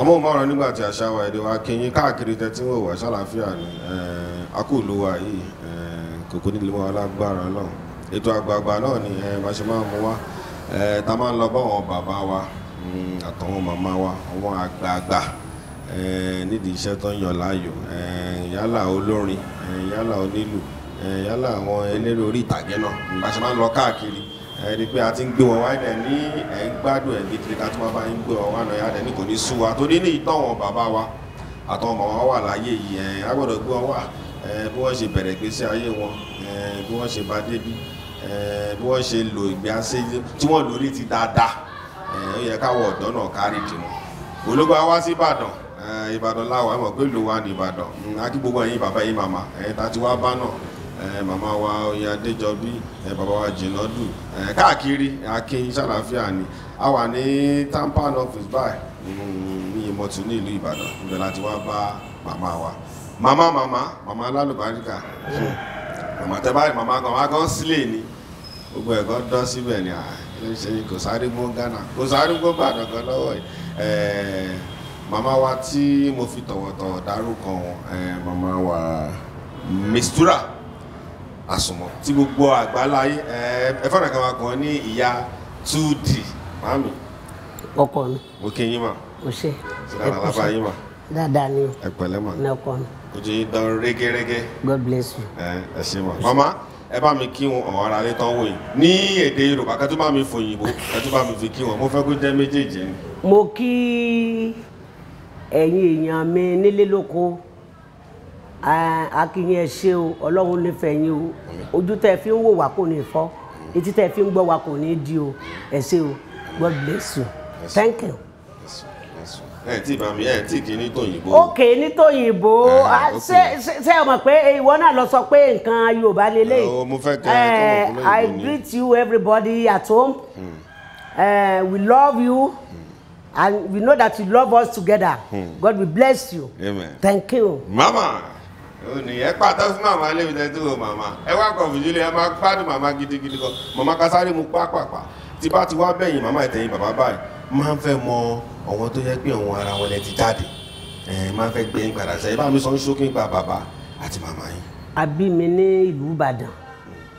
àmọ́ mo rán nígbà tí àṣà wa èdè wa kẹyìn káàkiri tẹ́tí wò wá ṣàlàáfíà ni akóòlùwà yìí kòkó nílé wọn alágbára náà ètò àgbààgbà náà ni bá ṣe máa ń mú wá tá máa ń lọ bá àwọn bàbá wa àtàwọn màmá wa àwọn àgbààgbà nídìí iṣẹ́ tó ń yàn láàyò yálà olórin yálà onílù yálà àwọn eléré orí ìtàgé náà bá ṣe máa ń lọ káàkiri ẹni pé a ti ń gbé wọn wá dẹ̀ ní ẹ̀ ń gbádùn ẹ̀ gidi ká tí wọ́n bá ń gbé wọn wá náà yá dẹ̀ ní kò ní sú wa torí ní ìtọ́wọ̀n bàbá wa àtàwọn màmá wa wà láyé yìí a gbọ́dọ̀ gbé wọn wá bí wọ́n ṣe bẹ̀rẹ̀ ìgbésí ayé wọn bí wọ́n ṣe bá débi bí wọ́n ṣe lo ìgbé asé tí wọ́n lórí ti dáadáa ó yẹ káwọ ọ̀dọ́ náà kárí dìmọ̀ ológun wá sí Ìbàdàn Ìbàdàn láwọ̀ ẹ̀ mọ̀ pé ìlú wa ní Ìbàdàn akí gbogbo ẹ̀yin bàbá yín màmá tá ti wá bá náà màmá wa Oyin Adéjọbí bàbá wa Jìnàdù káàkiri akin ṣàlàáfíà ni a wà ní tampan office báyìí ní Ìmọ̀tún ní ìlú Ìbàdàn ibẹ̀ láti wá bá màmá wa màmá alálùbáríkà màmá tẹ́ báyìí màmá gan sílẹ̀ ni gbogbo ẹ̀kọ́ dán síbẹ̀ ni ṣe kò sáré gbó Ghana kò sáré gbó Ìbàdàn kan lọ́wọ́ yìí màmá wa tí mo fi tọ̀wọ̀tọ̀wọ̀ dárúkọ màmá wa Mistura Àsùnmọ̀ tí gbogbo àgbáláyé ẹ̀fọ́nà kan wà kan ní ìyá 2D mami ọkọ mi mo kí yín mà o ṣe ẹ kú ṣe yín mà dáadáa ni ẹ pẹ̀lẹ́ mà ní ọkọ mi ojú yín dán régérégé God bless you ẹ ṣé mà mama ẹ bá mi kí wọn ọ̀hún ara lé tán wò yìí ní èdè Yorùbá kẹ́tù bá mi fòyìnbó kẹ́tù bá mi fi kí wọn mo fẹ́ kó jẹ́ méjèèjì ni. mo kí ẹ̀yin èèyàn mi nílé lóko akínyìn ẹ ṣé o Ọlọ́run nífẹ̀ẹ́ yín o ojú tẹ́ fi ń wò wá kò ní fọ́ etí tẹ́ fi ń gbọ́ wá kò ní di o ẹ ṣé o God bless you thank you. Tí bá mi tí kì í ní tòyìnbó. ok ní tòyìnbó ṣé o mọ̀ pé ìwọ náà lọ sọ pé nǹkan Yorùbá lélẹ̀. mo fẹ́ kẹ́ ẹ tọ́wọ́ I greet you everybody at home we love you. And we know that you love us together. God will bless you. Amen. Thank you. Mama, ẹ pàtó fún màmá lébi tẹ́tí o màmá. Ẹ wá kọ̀ fìdílé ẹ máa gbádùn màmá gidigidi kan. Màmá Kásárì mú pápápá. Tí bá ti wá bẹ̀yìn màmá ìtẹ̀yìn bàbá báyìí. Máa ń fẹ́ mọ àwọn tó yẹ pé àwọn ara wọn lẹ ti jáde. Máa ń fẹ́ gbé yín padà sẹ́yìn. Bá mi sọ ń ṣókí nípa bàbá àti màmá yín. A bí mi ní ìlú Ìbàdàn.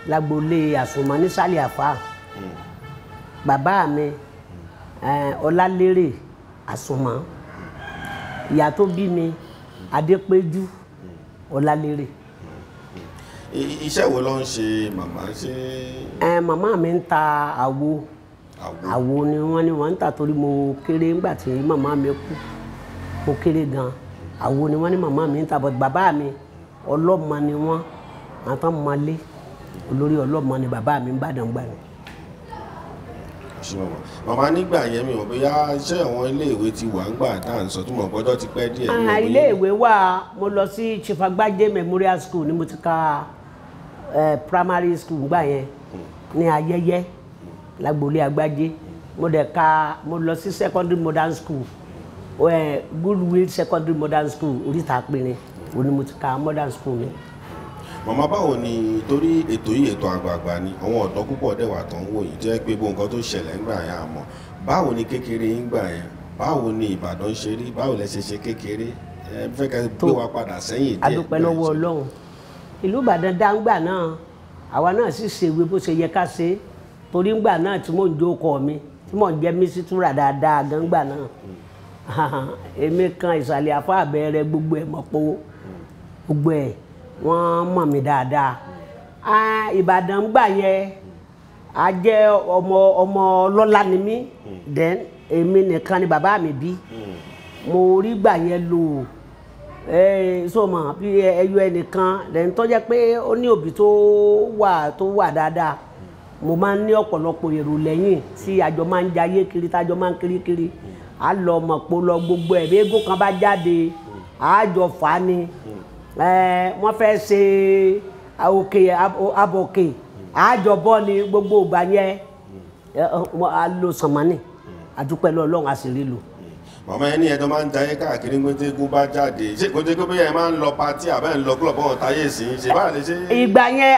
Lágbolé Àsùnmọ̀ ní Sálẹ̀ Àfà. Bàbá mi Ọlálérè Àsùnmọ̀, ìyá tó bí mi Adépéjú Ọlálérè. Iṣẹ́ wo ló ń ṣe màmá ṣe? Màmá mi ń ta àwo ni wọ́n ń tà torí mo kéré nígbà tí màmá mi kú mo kéré gan àwo ni wọ́n ní màmá mi ń tà but bàbá mi ọlọ́mọ ni wọ́n àtọ́ mọ́lé olórí ọlọ́mọ ni bàbá mi ń bàdàn gbà ní. Màmá nígbà yẹn mi ò bóyá iṣẹ́ àwọn iléèwé ti wà ń gbà tá à ń sọ tó mọ̀ gbọ́dọ̀ ti pẹ́ díẹ̀. Iléèwé wà mo lọ sí Chief Agbájé Memorial School ni mo ti ka primary school gbà yẹn ní Ayẹyẹ lágbolé Agbájé mo lọ sí secondary modern school Goodwill secondary modern school Oríta Apẹ̀rẹ̀ òní mo ti ka modern school mi. Màmá báwo ni torí ètò yìí ètò àgbààgbà ni àwọn ọ̀dọ́ púpọ̀ dẹ̀wà tó ń wò yìí jẹ́ pé gbogbo nǹkan tó ṣẹlẹ̀ ń gbà yẹn àmọ́ báwo ni kékeré yín gbà yẹn báwo ni Ìbàdàn ṣe rí báwo lẹ ṣe kékeré fẹ́ kẹ́ gbé wa padà sẹ́yìn díẹ̀. A dúpẹ́ lọ́wọ́ Ọlọ́run ìlú Ìbàdàn dáńgbà náà àwa náà sì ṣèwé bó ṣe yẹ ká ṣe torí ńgbà náà tí mò ń jókòó mi tí mò ń jẹ́ Mísítúrà dáadáa gángbà náà èmi kan ìsàlẹ̀ Àfà Àbẹ̀rẹ̀ gbogbo ẹ̀ mọ̀ pé gbogbo ẹ̀ wọ́n mọ̀ mí dáadáa. Ìbàdàn gbà yẹn a jẹ́ ọmọ ọlọ́lá ni mí then èmi nìkan ni bàbá mi bí mo rí gbà yẹn lò sọmọ bí ẹyọ ẹnìkan then tó jẹ́ pé ó ní òbí tó wà dáadáa mo máa ń ní ọ̀pọ̀lọpọ̀ èrò lẹ́yìn tí àjọ máa ń jayé kiri tájọ máa ń kiri a lọ mọ̀ pé lọ gbogbo ẹ̀ bí eégún kan bá jáde àjọ fà á ni wọ́n fẹ́ ṣe abọ̀kè àjọbọ́ ni gbogbo ìgbà yẹn a lo sànmọ́nì àdúpẹ́ lọ́lọ́run a sì rí lò. màmá ẹni ẹjọ́ máa ń jayé káàkiri gbẹ́tẹ́gún bá jáde ṣé kò jẹ́ pé bóyá ẹ máa ń lọ patí àbẹ́ ń lọ kílọ̀bù ọ̀hún táyé sí ṣe bá lè ṣe. ìgbà yẹn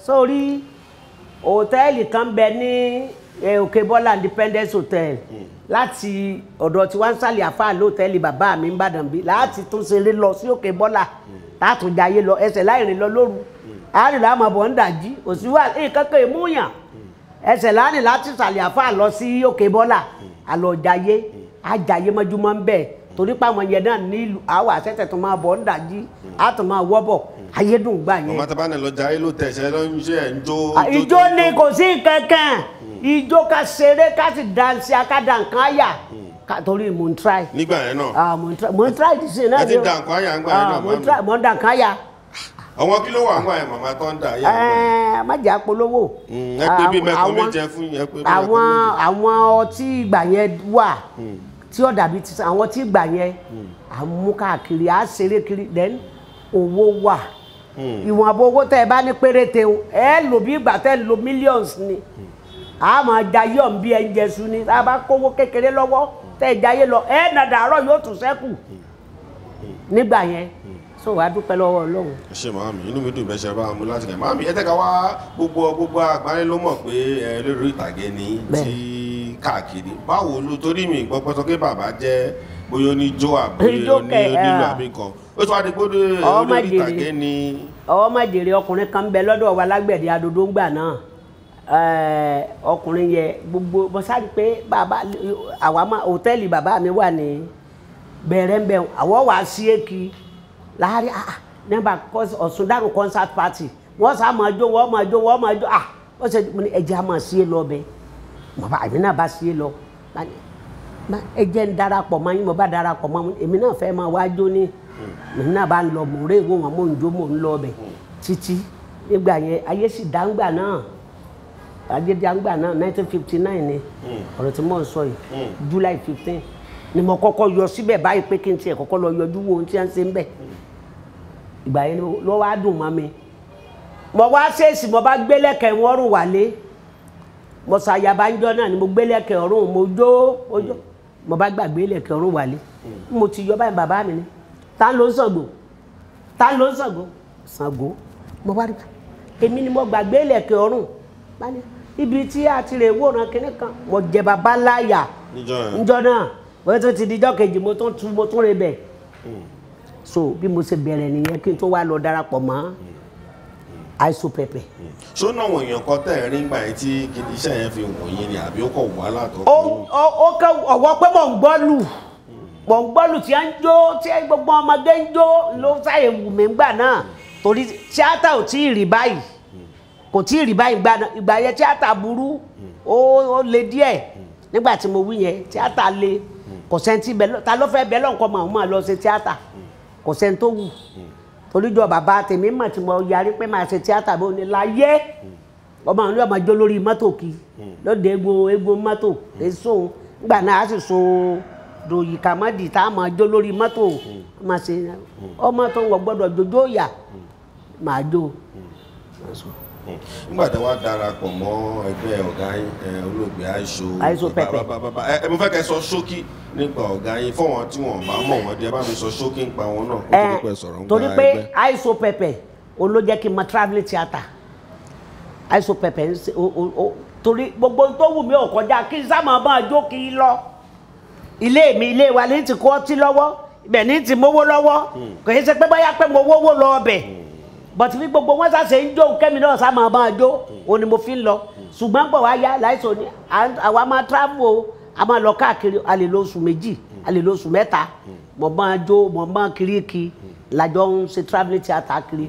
sórí hòtẹ́ẹ̀lì kan bẹ ní Òkè Bọ́lá Independence Hotel láti ọ̀dọ̀ tí wọ́n ń sàlẹ̀ àfáà lóòtẹ́ẹ̀lì bàbá mi ń bàdàn bí láti tún ṣeré lọ sí Òkè Bọ́lá látún jayé lọ ẹsẹ̀ láìrìn lọ lóru àárín láàmú ọ̀bọ̀ ń dàjí òsínwá kankan ìmúyàn ẹsẹ̀ láàrin láti sàlẹ̀ àfáà lọ sí Òkè Bọ́lá àlọ́jayé àjayé mọ́júmọ́ ń bẹ̀ torí pàmò yẹn náà nílùú àwọn àṣẹ̀tẹ̀ tó máa bọ̀ ń dàjí àtún máa wọ́bọ̀ ayédùn gbà yẹn. màmá tábà náà lọ jayé ló tẹ̀sẹ̀ lọ ń ṣe ẹ̀ ń jó. ìjó ni kò sí kankan ìjó ká ṣeré ká sì dansi akádà nǹkan àyà torí mo ń try. nígbà yẹn náà. mo ń try dísè náà. ẹ ti dà nǹkan àyà ń gbà yẹn náà màmá. mo ń dà nǹkan àyà. àwọn kí ló wà ń gbà yẹn màmá tó ń dà yẹn. má jà polówó. ẹ pé bí mẹ́kọ̀ọ́ mi jẹ fún yẹn pé bí mẹ́kọ̀ọ́ mi jẹ. àwọn ọtí ìgbà yẹn wà tí ó dàbí ti àwọn tí ìgbà yẹn à ń mú káàkiri à ń ṣeré kiri then owó wà ìwọ̀n àbọ̀ owó tẹ́ ẹ bá ní péréte ẹ lò bí ìgbà tẹ́ lo millions ni a máa jayé ọ̀n bí ẹ ń jẹsùn ni tá a bá kówó kékeré lọ́wọ́ tẹ́ ẹ jayé lọ ẹ nàdà àárọ̀ yóò tún ṣẹ́kù nígbà yẹn so wàá dúpẹ́ lọ́wọ́ Ọlọ́run. ẹ ṣe màámi inú mi dùn bẹ́ẹ̀ ṣe bá a mú láti kẹ́ màámi ẹ tẹ́ka wá gbogbo àgbáyé ló mọ̀ pé ẹ lórí ìtàgé ni tí káàkiri báwo ló torí mi gbọ́ pọ́sọ́ pé bàbá jẹ́ bóyá oníjó àbí onílù àbí nǹkan ó tún wá di gbódò lórí ìtàgé ni. ọwọ́ májèrè ọkùnrin kan ń bẹ lọ́dọ̀ wa lágbẹ̀dẹ adodo ńgbà náà ọkùnrin yẹ gbogbo bọ́sáré pé bàbá àwa hòtẹ́ẹ̀lì bàbá mi wà ní bẹ̀rẹ̀mbẹ̀ àwọ̀ wá sí èkì láàrin nígbà Ọ̀ṣun Dànù concert party wọ́n sá máa jó wọ́n máa jó ó ṣe ẹ̀jẹ̀ á máa sí é lọ bẹ́ẹ̀ bàbá àmì náà bá sí é lọ ẹ̀jẹ̀ ń darapọ̀ mọ́ yín mo bá darapọ̀ mọ́ èmi náà fẹ́ máa wá jó ní èmi náà bá ń lọ mò ń rè wò wọ́n mò ń jó mò ń lọ bẹ̀ títí nígbà yẹn ayé sì dáńgbà náà ayé dáńgbà náà 1959 ni ọ̀rọ̀ tí mò ń sọ yìí July 15 ni mo kọ́kọ́ yọ síbẹ̀ báyìí pé kí n tiẹ̀ kọ́kọ́ lọ yọjú wo ohun tí wọ́n ń ṣe ń bẹ̀ ìgbà yẹn ló wá dùn mọ́ mi mo wá ṣèèṣì mo bá gbélẹ̀kẹ̀ wọ́n rùn wálé mo ṣàyàbá ń jọ náà ni mo gbélẹ̀kẹ̀ ọ̀run mo jó mo bá gbàgbé lẹ̀kẹ̀ ọ̀run wálé mo ti yọ báyìí bàbá mi ni ta ló ń Ṣàngó Ṣàngó mo bá rí èmi ni mo gbàgbé lẹ̀kẹ̀ ọ̀run ibi tí a ti rè wòran kinní kan mo jẹ bàbá láyà níjọ náà wọ́n tún ti dijọ́ kejì mo tún rè bẹ̀ so bí mo ṣe bẹ̀rẹ̀ nìyẹn kí n tó wá lọ darapọ̀ mọ́ Aisopepe. ṣó náà wọ̀n èèyàn kan tẹ̀ rí gbà yín tí iṣẹ́ yẹn fi wọ̀n yín ni àbí ó kọ̀ wá látọ̀. ó kẹ́ ọ̀wọ́ pé mò ń gbọ́ lù tí a ń jó tí gbogbo ọmọdé ń jó ló sáyè wù mí gbà náà torí tíátà ò tí ì rí báyìí kò tí ì rí báyìí gbà náà ìgbà yẹn tíátà burú ó le díẹ̀ nígbà tí mo wí yẹn tíátà le kò sẹ́ńtì bẹ́ẹ̀ ta ló fẹ́ bẹ́ẹ̀ lọ́nkọ́ máa lọ ṣe tíátà kò sẹ́ńtì tó wù toríjọ bàbá tèmi mọ̀ tí mo yarí pé máa ṣe tíátà bó ní láyé ọmọ àwọn ọmọ jó lórí mọ́tò kí lóde egbò mọ́tò èso nígbà náà a sì so dòyì kàmọ́dì tá a máa jó lórí mọ́tò máa ṣe ọmọ tó ń wọ gbọ́dọ̀ jójó yà máa jó. nígbà tí wàá darapọ̀ mọ́ ẹgbẹ́ ọ̀gá olóògbé Aisopepe mo fẹ́ kẹ́ sọ ṣókí nípa ọ̀gá yín fọ́wọ́n tí wọ́n bá mọ̀ wọ́n di ẹ bá mi sọ ṣókí nípa wọn náà kó tó pẹ́ sọ̀rọ̀ nípa ẹgbẹ́. torí pé Aisopepe ló jẹ́ kí n mọ travelling theatre Aisopepe torí gbogbo tó wù mí ò kọjá kí n sábà máa jó kí n lọ ilé wa ní ti kọ́ ọtí lọ́wọ́ ibẹ̀ ní ti mówó lọ́wọ́ kò yẹ ṣe pé báyà pé mo wówó lọ ọbẹ̀ bọ̀tí bí gbogbo wọn ṣàṣe ń jó kẹ́mi náà sá máa máa jó òun ni mo fi ń lọ ṣùgbọ́n pọ̀ wá yá láìsọ ni àwa máa travel o a máa lọ káàkiri a lè lọ oṣù méjì a lè lọ oṣù mẹ́ta mo máa jó mo máa kiri làjọ ń ṣe travelling theatre kiri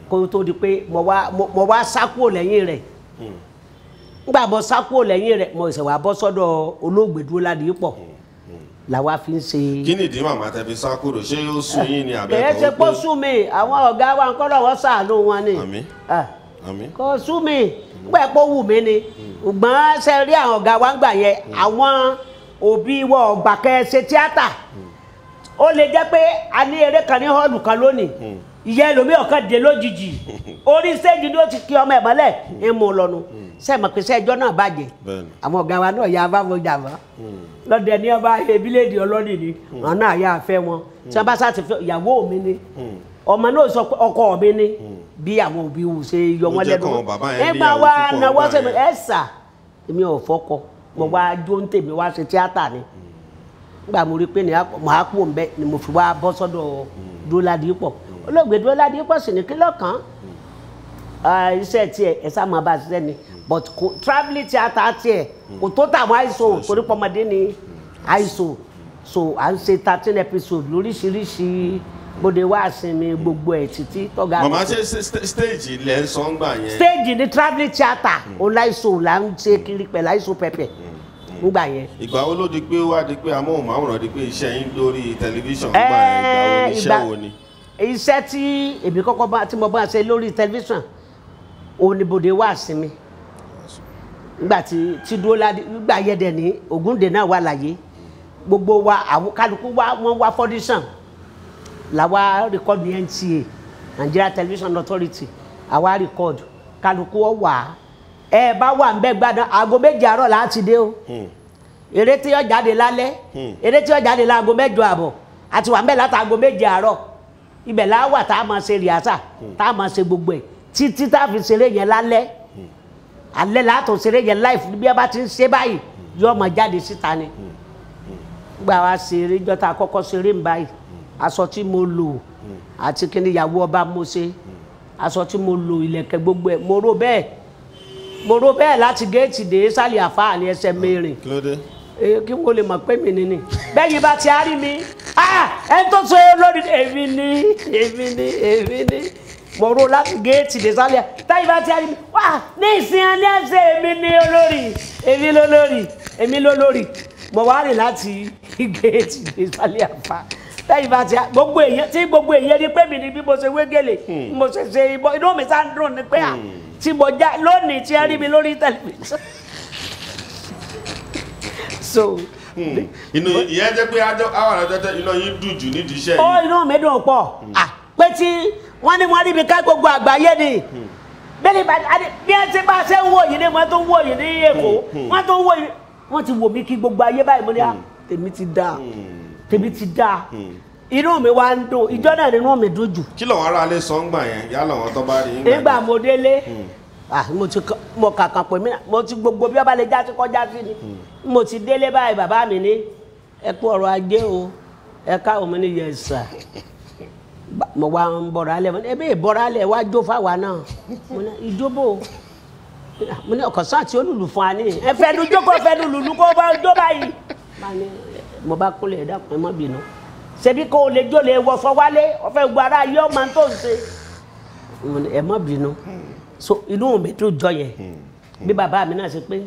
kó tó di pé mo wá sá kúrò lẹ́yìn rẹ̀ nígbà mo sá kúrò lẹ́yìn rẹ̀ mo ṣẹ̀ wá bọ́ sọ́dọ̀ olóògbé Dúró Ládìípọ̀ làwa fi ń ṣe. kí nìdí màmá tẹ fi sá kúrò ṣé ó sún yín ni àbẹ́kọ̀ kìí ṣe kó sún mi àwọn ọ̀gá wa ń kọ́ lọ́wọ́ ṣàánú wọn ni kò sún mi gbẹ́ pé ó wù mí ni ṣùgbọ́n ṣe rí àwọn ọ̀gá wa ń gbà yẹn àwọn òbí wọ ọgbà kẹ́ ṣe tíátà ó lè jẹ́ pé a ní eré kan ní họ́ọ̀lù kan lónìí ìyá ẹlòmíì ọ̀kan dé lójijì orí stage ni ó ti kí ọmọ ẹ̀ mọ́lẹ̀ ń mú un lọ́nu sẹ́ẹ̀mọ̀ pé sẹ́ẹ̀jọ́ náà bàjẹ́ àwọn ọ̀gá wa náà yà bá wọn jà wá lọ́dẹ ní ọba ebiléèdì ọlọ́dì ni àwọn náà yà fẹ́ wọn tí wọ́n bá sá ti fẹ́ ìyàwó mi ni ọmọ náà sọ pé ọkọ mi ni bí àwọn òbí wù ṣe yọ wọn lẹ́nu ẹgbà wa náwó sẹ́mi ẹ̀ sà èmi ò fọ́kọ mo wá jó ń tèmi wá ṣe tíátà ni nígbà mo rí pé màá pò ń bẹ ni mo fi wá bọ́ sọ́dọ̀ Dúróládìpọ̀ olóògbé Dúróládìpọ̀ sì ní kí lọ́kàn iṣẹ́ tiẹ̀ ẹ̀ sá máa bá ṣiṣẹ́ ni but travelling theatre tiẹ̀ kò tó tàwọn àìsàn torí pọ́mọdé ni àìsàn so à ń ṣe 13 episode lóríṣiríṣi bóde wá sinmi gbogbo ẹ̀ títí tọ́ga. màmá ṣe stage ilẹ̀ ń sọ ń gbà yẹn. stage ni travelling theatre ọláìsàn là ń ṣe kiri pẹ̀lú àìsàn pẹ̀pẹ̀ ngbà yẹn. ìgbà wo ló di pé wá di pé amóhùnmáwòrán di pé iṣẹ́ yín lórí tẹlifíṣàn gbà yẹn ìgbà wo ni iṣẹ́ wo ni. iṣẹ́ tí èmi kọ́kọ́ bá tí mo bá ṣe lórí tẹlifíṣàn òun ni bòde wá sinmi nígbà tí Dúróládì nígbà yẹdẹ ní Ògúndé náà wà láyé gbogbo wa àwọn kálukú wa wọ́n wá fọ́díṣàn làwa rìkọ́dù NTA Nigeria Television Authority àwa rìkọ́dù kálukú ọ wà ẹ bá wà ń bẹ gbádùn aago 7 àárọ̀ láti dé o eré tí ó jáde lálẹ́ eré tí ó jáde láago 8 àbọ̀ àti wà ń bẹ láti aago 7 àárọ̀ ibẹ̀ là wà tá a máa ṣe rìhásà tá a máa ṣe gbogbo ẹ̀ títí tá a fi ṣeré yẹn lálẹ́ alẹ́ látọ̀ ṣeré yẹn live bí a bá ti ń ṣe báyìí yóò máa jáde síta ni gbà wá ṣeré jọta àkọ́kọ́ ṣeré ń báyìí aṣọ tí mo lò àti kí ni ìyàwó ọba mo ṣe aṣọ tí mo lò ìlẹ̀kẹ̀ gbogbo ẹ̀ mo rò bẹ́ẹ̀ láti géètì dé sálì àfáà ní ẹsẹ̀ mẹ́rin kí wọ́n lè mọ̀ pé mi nìní bẹ́ẹ̀ yìí bá ti á rí mi ẹni tó ṣe lórí èmi ni mo rò láti géètì dé sálì táyì bá ti á rí mi wá ní ìsìn ní ẹsẹ̀ èmi lólórí mo wá rìn láti géètì dé sálì àfáà táyì bá ti gbogbo èèyàn rí pé mi ni bí mo ṣe wé gèlè mo ṣe ṣe inú mi sá ń dùn ní pé tí mo já lónìí tí ẹ rí mi lórí tẹlifíṣàn so. inú ìyẹn jẹ́ pé àwọn àjọjọ iná yín dùn jù nídìí iṣẹ́ yìí. ó inú mi dùn pọ̀ pé tí wọ́n ní wọ́n rí mi ká gbogbo àgbáyé ni bẹ́ẹ̀ni bí ẹ ti bá ṣe ń wò yìí ni wọ́n tó ń wò yìí ní Èkó wọ́n tó ń wò yìí wọ́n ti wò mí kí gbogbo ayé báyìí mo ní tèmi ti dáa inú mi wá ń dùn ìjọ náà nínú mi dùn jù. kí lọ́wọ́ ara lè sọ ń gbà yẹn yálà wọn tó bá rí yín. nígbà mo délé mo kàkàn pè mí mo ti gbogbo bí ọba lè já sí kọjá sí ni mo ti délé báyìí bàbá mi ní ẹ kú ọrọ̀ ajé o ẹ káwọn mi ní yẹ sà mo wá ń bọ̀rọ̀ alẹ́ ẹ bẹ́ẹ̀ bọ̀rọ̀ alẹ́ wá jó fáwa náà mo ní ìjóbò mo ní ọkọ̀ sáà tí ó lùlù fún wa ní ẹ fẹ́ nu jókòó fẹ́ nu lùlù kó bá jó báyìí mo bá kúlẹ̀ ẹ̀dá kan ẹ má bínú ṣebí kó o lè jó lè wọ̀fọ̀ wálé ọ̀fẹ́ gbọ́ ara yọ ọmọ tó ń ṣe ẹ má bínú so inú mi tó jọ yẹn bí bàbá mi náà ṣe pé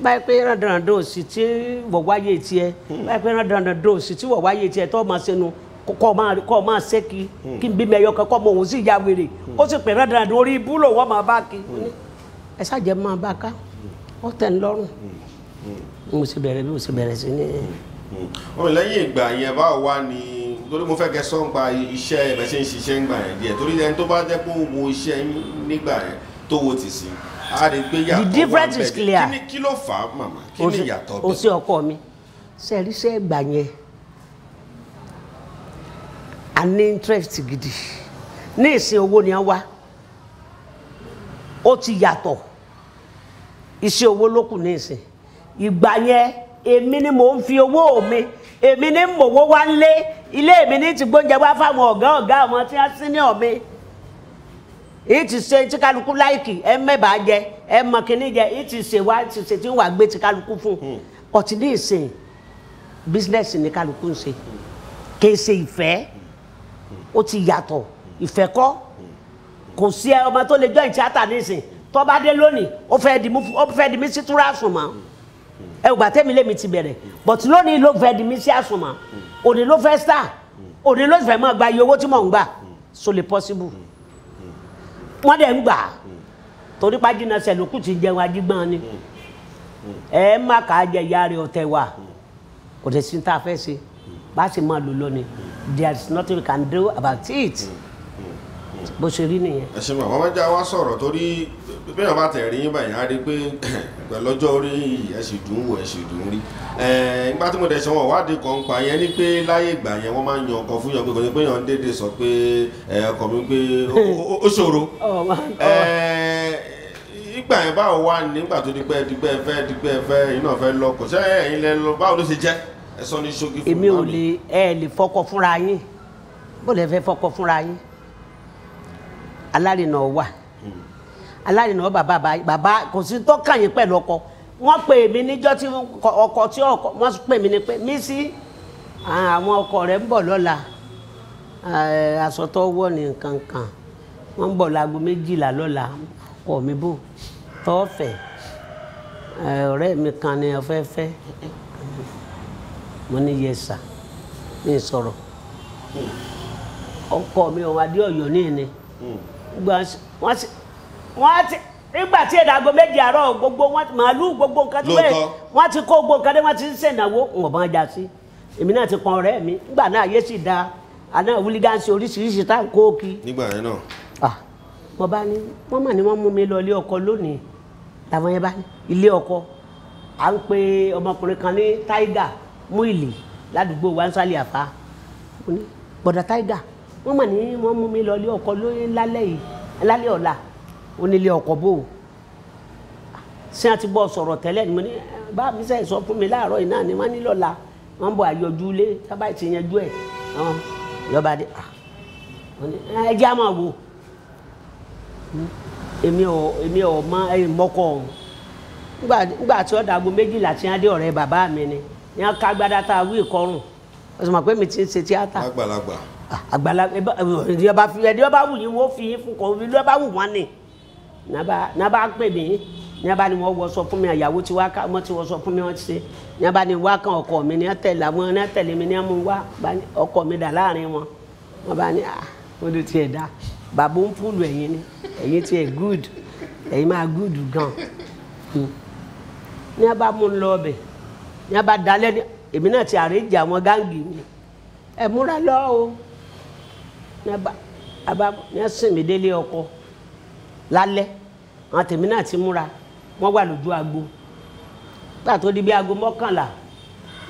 báyìí pé rándanrandó òsì tí wọ̀ wáyé tiẹ̀ báyìí pé rándanrandó òsì tí wọ̀ wáyé tiẹ̀ tó máa ṣẹnu kọ́ máa ṣe kí n bí mi ẹyọ kankan mọ òun sì ya wèrè ó sì pè rándanrandó orí ibú lò wọ́n máa bá kí ẹ ṣàjẹ́ máa bá ká ó tẹ̀ ń lọ́rùn mo sì bẹ̀rẹ̀ sí ní. wọn lẹ́yìn ìgbà yẹn báwo wá ní torí mo fẹ́ kẹ́ sọ ń pa iṣẹ́ ẹ̀bẹ̀ ṣe ń ṣiṣẹ́ ń gbà yẹn díẹ̀ torí ẹni tó bá jẹ́ pé ó wo iṣẹ́ nígbà yẹn tó wo ti sí a lè gbé yàtọ̀ wà bẹ́ẹ̀. the difference is clear. kí ló fà á màmá kí ni ìyàtọ̀ bẹ́ẹ̀. o sí ọkọ mi sẹ́ẹ̀ríṣẹ́ gbà yẹn a ní interest gidi ní ìsìn owó ni wọ́n wá ó ti yàtọ̀ iṣẹ́ owó ló kù ní ìsìn ìgbà yẹn èmi ni mò ń fi owó mi èmi ní mòwó wá ń lé ilé mi ní ti gbóúnjẹ wá fáwọn ọ̀gá àwọn tí wọ́n sí ní ọ̀mí èyí ti ṣe tí kálukú láìkì ẹ mẹ́bàá jẹ ẹ mọ kínní jẹ èyí ti ṣe wá ti ṣe tí wàá gbé ti kálukú fún ọtí ní ìsìn bísínẹ́sì ní kálukú ń ṣe kì í ṣe ìfẹ́ ó ti yàtọ̀ ìfẹ́ kọ́ kò sí ọmọ tó lè join tíátà ní ìsìn tó bá dé lónìí ó fẹ́ di mí sí túrá àsùnmọ́ ẹ ò gbà tẹ́mi lémi ti bẹ̀rẹ̀ but lónìí ló fẹ́ di mí sí àsùnmọ́ òní ló fẹ́ star òní ló fẹ́ máa gba iye owó tí mò ń gbà so lè possible wọ́n dẹ̀ ń gbà torí pàjínà sẹ̀lókù ti jẹun ajígbọ́n ni ẹ má kà á jẹ ìyá rẹ̀ ọ̀tẹ̀ wà kò dẹ̀ sí ní tá a fẹ́ ṣe bá a sì máa lò lónìí there is nothing we can do about it bó ṣe rí nìyẹn. ẹ ṣe mọ̀ wọ́n máa já wá sọ̀rọ̀ torí bẹ́ẹ̀ bá tẹ̀ rí yín báyìí á rí pé pẹ̀lú ọjọ́ orí ẹ̀ sì dùn wò ẹ̀ sì dùn rí. Nígbà tí mo dẹ̀ ṣe wọn ìwádìí kan pa yẹn ni pé láyé ìgbà yẹn wọ́n máa ń yan ọkọ fún yan pé kò ní pé yan déédéé sọ pé ọkọ mi pé ó ṣòro. Ìgbà yẹn báwo wà nígbà tó dípẹ́ fẹ́ iná fẹ́ lọ kò sẹ́ ẹ̀yin lẹ lọ báwo ló ṣe jẹ́ ẹ sọ ní ṣókí fún mi. èmi ò lè fọkọ fúnra yín bó lè fẹ́ fọkọ fúnra yín alárinà wà alárinà bàbá kò sí tó kàn yín pẹ̀lú ọkọ wọ́n pè mí níjọ́ tí ọkọ tí wọ́n pè mí ní pé mí sí àwọn ọkọ rẹ̀ ń bọ̀ lọ́la aṣọ tó wọ̀ ní nǹkan kan wọ́n ń bọ̀ láago 12 lọ́la ọkọ mi bò tọ́ọ̀fẹ̀ ọ̀rẹ́ mi kan ní ọ̀fẹ́fẹ́ mo ní yẹsà ní sọ̀rọ̀ ọkọ mi ọ̀hún Adéọ̀yọ́ ní ìní wọ́n ti nígbà tí ìdàgbò 2 àárọ̀ gbogbo wọn màálù gbogbo nǹkan tí wọ́n ti kó gbogbo nǹkan tí wọ́n ti ń ṣèǹdàwó wọn bá ń já sí èmi náà ti pọn ọ̀rẹ́ mi nígbà náà ayé sì da àná wúlígánsì oríṣiríṣi tá à ń kó kí. nígbà yẹn náà. mo bá ní wọ́n mà ní wọ́n mú mi lọ ilé ọkọ lónìí làwọn yẹn bá ní ilé ọkọ à ń pe ọmọkùnrin kan ní Tiger Muili ládùúgbò wa ń sálẹ̀ àfa bọ̀dà Tiger wọ́n mà ní wọ́n mú mi lọ ilé ọkọ lóyún lálẹ́ ọ̀la onílé ọkọ̀ bò sí àti bọ́ sọ̀rọ̀ tẹ́lẹ̀ ni mo ní bá mi sẹ́yìn sọ fún mi láàárọ̀ iná ni wọ́n ní lọ́la wọ́n bọ̀ àyọjú ilé tábà ti yanjú ẹ̀ lọ́ba dé ẹjẹ́ àmọ́ wò èmi ò mọ ẹ̀yìn mọ́kọ̀ ọ̀hún nígbà tí ó dàgbò 12 tí wọ́n dé ọ̀rẹ́ bàbá mi ni wọ́n ká gbádá tá a wí ìkọrùn ó sì mọ̀ pé mi ti ń ṣe tíátà àgbàlagbà ẹ̀dí ọba wù yín wọ́n fi yín fún kọ́ ẹ̀dí ọba wù wọ́n ni nàbà pè mí nàbà ni wọ́n wọ sọ fún mi àyàwó tí wọ́n ti wọ́ sọ fún mi wọ́n ti ṣe nàbà ni wá kan ọkọ mi ní tẹ̀lé àwọn ní tẹ̀lé mi ní mú wá ọkọ mi dà láàrin wọn wọ́n bá ní ó lè tiẹ̀ dá bàbá ń fúlù ẹ̀yìn ni ẹ̀yìn tiẹ̀ good ẹ̀yìn máa good gan ní abá mú un lọ ọbẹ̀ ní abá dalẹ̀ èmi náà ti àrèjì àwọn gáǹgì mi ẹ̀ múra lọ o ní ẹsìn mi délé ọkọ lálẹ́ àwọn tèmi náà ti múra wọ́n wà lójú agbo gbà tó di bí aago 11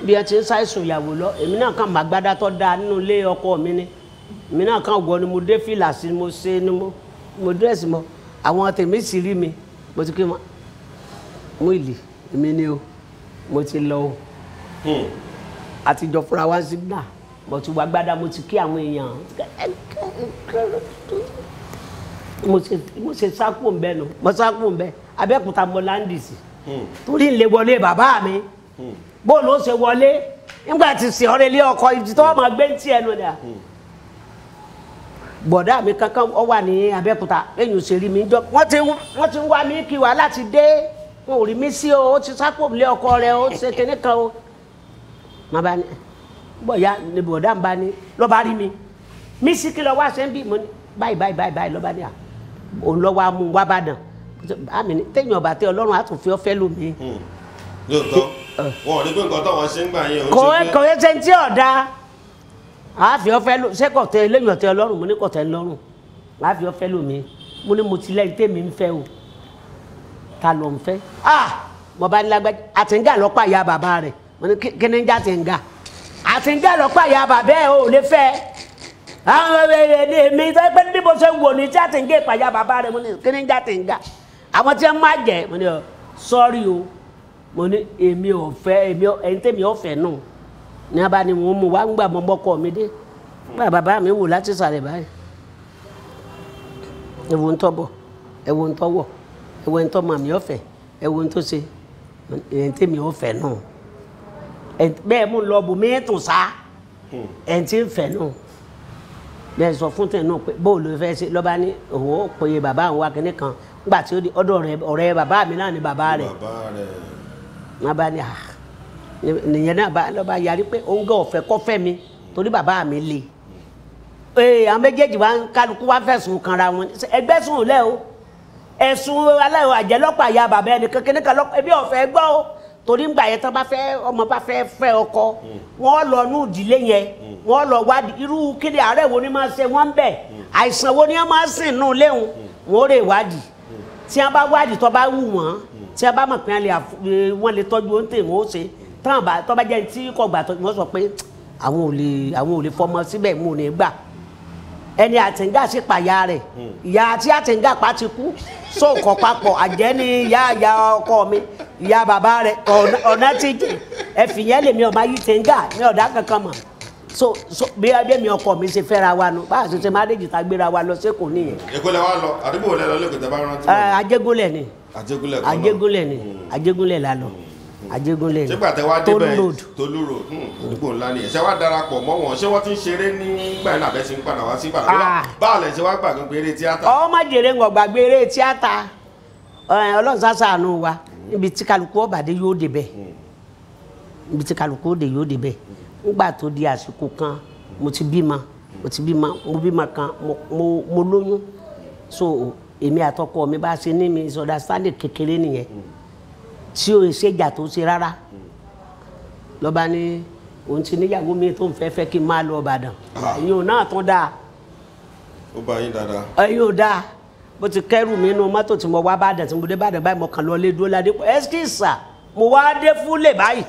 bí ẹ ti ń ṣàìsùn ìyàwó lọ èmi náà kàn má gbádá tó dáa nínú ilé ọkọ mi ni èmi náà kàn wọ ni mo dé fìlà sí mo ṣe ni mo dírẹ́sì mọ́ àwọn tèmi sì rí mi mo ti kí wọn Muili èmi ni o mo ti lọ o àtijọ́ fúnra wá sí náà mo ti wá gbádá mo ti kí àwọn èèyàn mo ṣe sákò ń bẹ nù mo sákò ń bẹ Abẹ́òkúta mo láǹdì sí torí ń lè wọlé bàbá mi bó ló ṣe wọlé nígbà tí sì ọ̀rẹ́ ilé ọkọ ibi tó máa gbé ń tí ẹnu dà bọ̀dá mi kankan ọ wà ní Abẹ́òkúta lẹ́yìn òṣèré mi jọ wọ́n ti ń wá mi kí wá láti dé wọn ò rí mi sí o ó ti sákò ilé ọkọ rẹ ó ṣe kíní kan o má bá ní bọ̀yá ni bọ̀dá ń bá ní lọ́ba rí mi mí sí kí lọ wá ṣe ń bí mo ní báyìí lọ́ba ní à òun lọ́wọ́ amú wá bá dàn àmì ní téèyàn ọba tẹ Ọlọ́run àtúnfẹ́ ọ̀fẹ́ lómi. lóòótọ́ wọn ò ní pé nǹkan tó wọn ṣe ń gbà yẹn ò ń ṣe pé. kò yẹ ṣe ń tí ọ̀dà àáfi ọ̀fẹ́ ló ṣé kò tẹ lẹ́yìn ọ̀tẹ Ọlọ́run mo ní kò tẹ lọ́rùn àáfi ọ̀fẹ́ lómi mo ní mo ti lẹ́yìn tèmi ń fẹ́ o ta ló ń fẹ́ mo bá ní lágbájá àtìǹgà lọ́pàá ìyá bàbá rẹ̀ mo ní kí ni ń já àtìǹgà àtìǹgà lọ́pàá ìyá bàbá ẹ̀ ò lè fẹ́ àwọn èmi tó pé bí mo ṣe wò ní tí àtìǹgà ìpàyà bàbá rẹ̀ mo ní kí ni ń já àtìǹgà àwọn tí wọ́n máa jẹ́ mo ní sọ́ọ́rì o mo ní èmi ò fẹ́ ẹni tẹ́mi ò fẹ́ nù ní abá ni wọ́n mú wá ń gbà mọ́ bọ́kọ mi dé gbà bàbá mi wò láti sàlẹ̀ báyìí ẹ̀wọ̀n ń tọ́bọ̀ ẹ̀wọ̀n ń tọ́wọ̀ ẹ̀wọ̀n ń tọ́mọ mi ọ̀fẹ́ ẹ̀wọ̀n ń tó ṣe ẹni tẹ́mi ò fẹ́ nù bẹ́ẹ̀ mú lọ bù mí tún sá ẹni tí ń fẹ́ nù bẹ́ẹ̀ sọ fún tẹ̀ náà pé bóòlù fẹ́ ṣe lọ́ba ní òwò pé bàbá àwọn wa kìnnì kan nígbà tí ó di ọ̀dọ̀ ọ̀rẹ́ bàbá mi náà ni bàbá rẹ̀ wọ́n bá ní nìyẹn náà lọ́ba yarí pé òun gan ọ̀fẹ́ kọ́fẹ́ mi torí bàbá mi le àwọn méjèèjì wa kálukú wa fẹ̀sùn kanra wọn ẹgbẹ́ sùn lẹ́ o ẹ̀sùn aláìwọ̀ àjẹlọ́pàá ya bàbá ẹni kékeré kan lọ́pàá ẹbí ọ̀fẹ́ gbọ́ o torí ńgbà yẹn tán bá fẹ́ ọmọ bá fẹ́ ọkọ wọ́n lọ nú ìdílé yẹn wọ́n lọ wá irú kíni àárẹ̀ wo ni máa ṣe wọ́n ń bẹ̀ àìsàn wo ni wọ́n máa ń sìn nù léhùn wọn ó rè wádìí tí wọ́n bá wádìí tó bá wù wọ́n tí wọ́n bá mọ̀ pé wọ́n lè tọ́jú oúnjẹ wọn ó ṣe tó bá jẹ́ tí kò gbà tọ́jú wọ́n sọ pé àwọn ò lè fọmọ síbẹ̀ mo ò ní gbà ẹni àtẹ̀ǹgà sì pàyà rẹ̀ ìyá tí àtẹ̀ǹgà pa ti kú sóòkọ̀ papọ̀ àjẹ́ ni ìyá ọkọ mi ìyá bàbá rẹ̀ ọ̀nà ti jẹ́ ẹ̀fìyẹ́ lèmi ọ̀ma yí tẹ̀ǹgà ní ọ̀dà kankan mọ̀ so bí mi ọkọ mi ṣe fẹ́ra wa nu bá a ṣe máréjì tá gbéra wa lọ sẹ́kọ̀ọ́ nìyẹn. èkó lẹ wá lọ àdúgbò lẹ lọ lókè tẹ bá rántí. Ajégúnlẹ̀ ni Ajégúnlẹ̀ la lọ Ajégúnlẹ̀ ṣé gbàtẹ́ wá débẹ̀ Tolú road àdúgbò ńlá nìyẹn ṣé wá darapọ̀ mọ́ wọn ṣé wọ́n ti ń ṣeré nígbà yẹn àbẹ́ ṣe ń padà wá sí Ìbàdàn báwo lẹ ṣe wá gbàgbé eré tíátà. ọmọ jèrè ń gbàgbé eré tíátà Ọlọ́run ṣàṣàánú wa níbi tí kálukú ọ̀bàdé yóò débẹ̀ yóò débẹ̀ nígbà tó di àsìkò kan mo bímọ kan mo lóyún so èmi àtọkọ mi bá ṣe ní mi misunderstanding kékeré nìyẹn tí o ṣèjà tó ṣe rárá lọ́ba ní òun ti níyàwó mi tó ń fẹ́ kí n máa lọ Ìbàdàn ẹ̀yin ò náà tán dáa ó bá yín dáadáa ẹ̀yin ò dáa bó ti kẹ́rù mi nínú mọ́tò tí mo wá Ìbàdàn tí mo dé Ìbàdàn báyìí mo kàn lọ lé dúró ládé ẹ́skísà mo wá dé fúlẹ̀ báyìí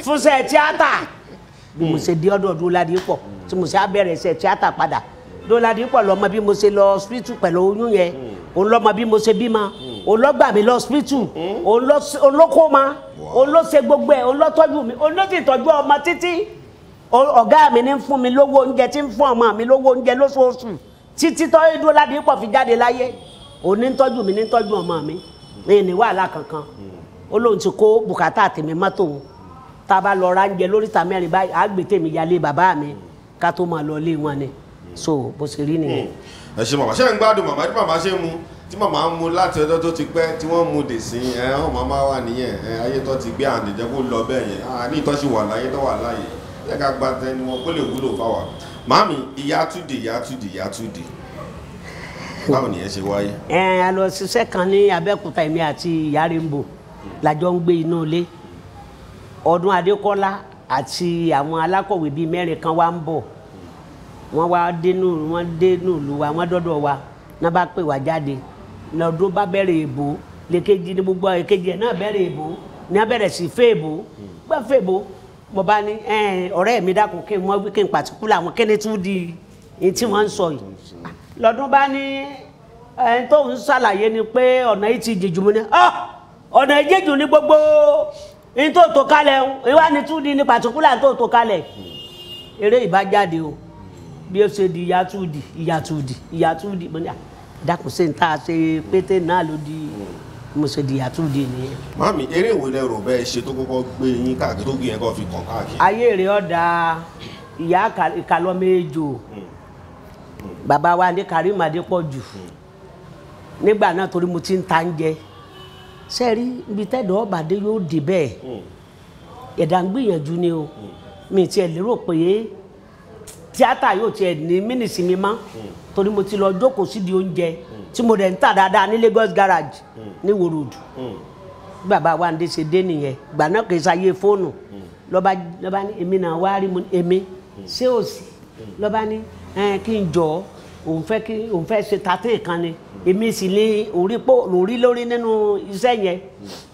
fúnṣẹ́ tíátà bí mo ṣe dé ọ̀dọ̀ Dúróládépọ̀ tí mo ṣe á bẹ̀rẹ̀ ṣe tíátà padà Dúróládépọ̀ lọ́mọ bí mo ṣe lọ hospital pẹ̀lú oyún yẹn òun lọ́mọ bí mo ṣe bímọ òun ló gbà mí lọ hospital òun ló kó ma òun ló ṣe gbogbo ẹ̀ òun ló tọ́jú mi òun ló sì tọ́jú ọmọ títí ọ̀gá mi ní fún mi lówó oúnjẹ tí ń fún ọmọ mi lówó oúnjẹ lóṣooṣù títí tọ́ Dúróládépọ̀ fi jáde láyé òun ní tọ́jú mi ní tọ́jú ọmọ mi ní wàhálà kankan ó lóun ti kó bùkátà tèmi mọ́tò òun tá a bá lọ ra oúnjẹ lóríta mẹ́rin báyìí á gbé tèmi yálé bàbá mi ká tó máa lọ lé wọn ni so bó ṣe rí nìyẹn. ẹ ṣe màmá ṣe ń gbádùn màmá tí màmá ṣe ń mu tí màmá ń mu láti ọjọ́ tó ti pẹ́ tí wọ́n mu dè sí ọ̀hún màmá wà nìyẹn ayé tó ti gbé àǹdẹ̀jẹ́ kó lọ bẹ́ẹ̀ yẹn ní ìtọ́sí wà láyé tó wà láyé ẹ ká gba tẹni wọn kó lè wúlò fáwa. màmí Ìyá Túndé báwo nìyẹn ṣe wáyé. a lọ ṣiṣẹ́ kan ní Abẹ́òkúta èmi àti Ìyá Rainbow lájọ ń gbé inú ilé Ọdún Adékọ́lá àti àwọn alákọ̀wé bíi mẹ́rin kan wá ń bọ̀ wọ́n wá dénú ìlú wa wọ́n dọ́dọ̀ wa náà bá pè wá jáde lọ́dún bá bẹ̀rẹ̀ èbó lèkejì ní gbogbo èkejì ẹ̀ náà bẹ̀rẹ̀ èbó ní a bẹ̀rẹ̀ sí fẹ́ èbó gbà fẹ́ èbó mo bá ní ọ̀rẹ́ mi dákun kí wọ́n wí kí n pàtíkúlà àwọn kí ni tún di èyí tí wọ́n ń sọ yìí lọ́dún bá ní ẹni tó ń ṣàlàyé ni pé ọ̀nà yìí ti jìjù mu ní ọ̀nà ìjẹ́jù ní gbogbo in tó tó kalẹ̀ ìwá ni tún di ní pàtíkúlà tó tó kalẹ̀ eré ìbájáde o bí ó ṣe di Ìyá Túndé mo ní dákun sí ta ṣe pété náà ló di mo ṣe di Ìyá Túndé nìyẹn. màmí eré ìwé lẹ rò bẹ́ẹ̀ ṣe tó kọ́kọ́ gbé yín káàkiri tó gbé yẹn kọ́ fi kàn káàkiri. ayé rẹ̀ ọ̀dà ìyá ìkàlọ́ méjò bàbá wa ní Karim Adépọ̀jù nígbà náà torí mo ti ń ta ń jẹ sẹ́rí ibi tẹ́dọ̀ ọ̀bàdé yóò dé bẹ́ẹ̀ ẹ̀dá ń gbìyànjú ni o mi tiẹ̀ lérò pé tíátà yóò tiẹ̀ ní mínísì mi mọ́ torí mo ti lọ jókòó sídìí oúnjẹ tí mo dẹ̀ ń tà dáadáa ní Lagos garage ní Ìwó Road bàbá wa ń dé ṣe dé nìyẹn gbà náà kì í ṣayé fóònù lọ́ba ní èmi náà wá rí mu èmi ṣé ò sí lọ́ba ní kí n jọ òun fẹ́ ṣe tatẹ́ kan ni èmi sì ní orí lórí nínú iṣẹ́ yẹn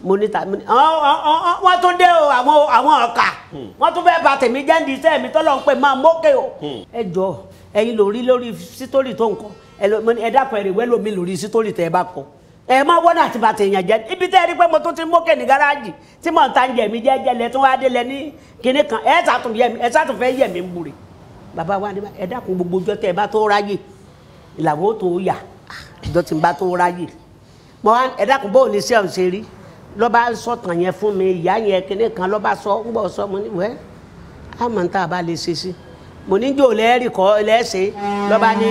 mo ní ta wọ́n tún dé o àwọn ọ̀kà wọ́n tún fẹ́ bà tèmi jẹ́ ní iṣẹ́ mi tọ́lọ́ ń pè máa mókè o ẹ jọ ẹ̀yin lórí sítórì tó nǹkan ẹ dákun ẹ̀rẹ̀ wẹ́lò mi lórí sítórì tẹ́ ẹ bá kọ ẹ má wọ́n àti bà tèèyàn jẹ́ ibi tẹ́ ẹ rí pé mo tún ti mókè ní gáràjì tí mò ń ta ń jẹ mi jẹ́jẹ́ lẹ tún wá dé lẹ ní kinní kan ẹ sàtún fẹ́ yẹ̀ mí ń bure bàbá wa ní ẹ dákun gbogbo ọjọ́ tẹ́ ẹ bá tó ráyè ìlàwó tó yà ìjọ tí n bá tó ráyè mo wá ẹ dákun bóun ní sẹ́wọ̀n ṣe rí lọ́ba sọ̀tàn yẹn fún mi ìyá yẹn kinní kan lọ́ba sọ ń bọ̀ sọ mo ní wẹ́ àmọ́ ń tà bá lè ṣe sí mo ní jò lẹ́ẹ̀rì kọ́ lẹ́ẹ̀ṣẹ̀ lọ́ba ní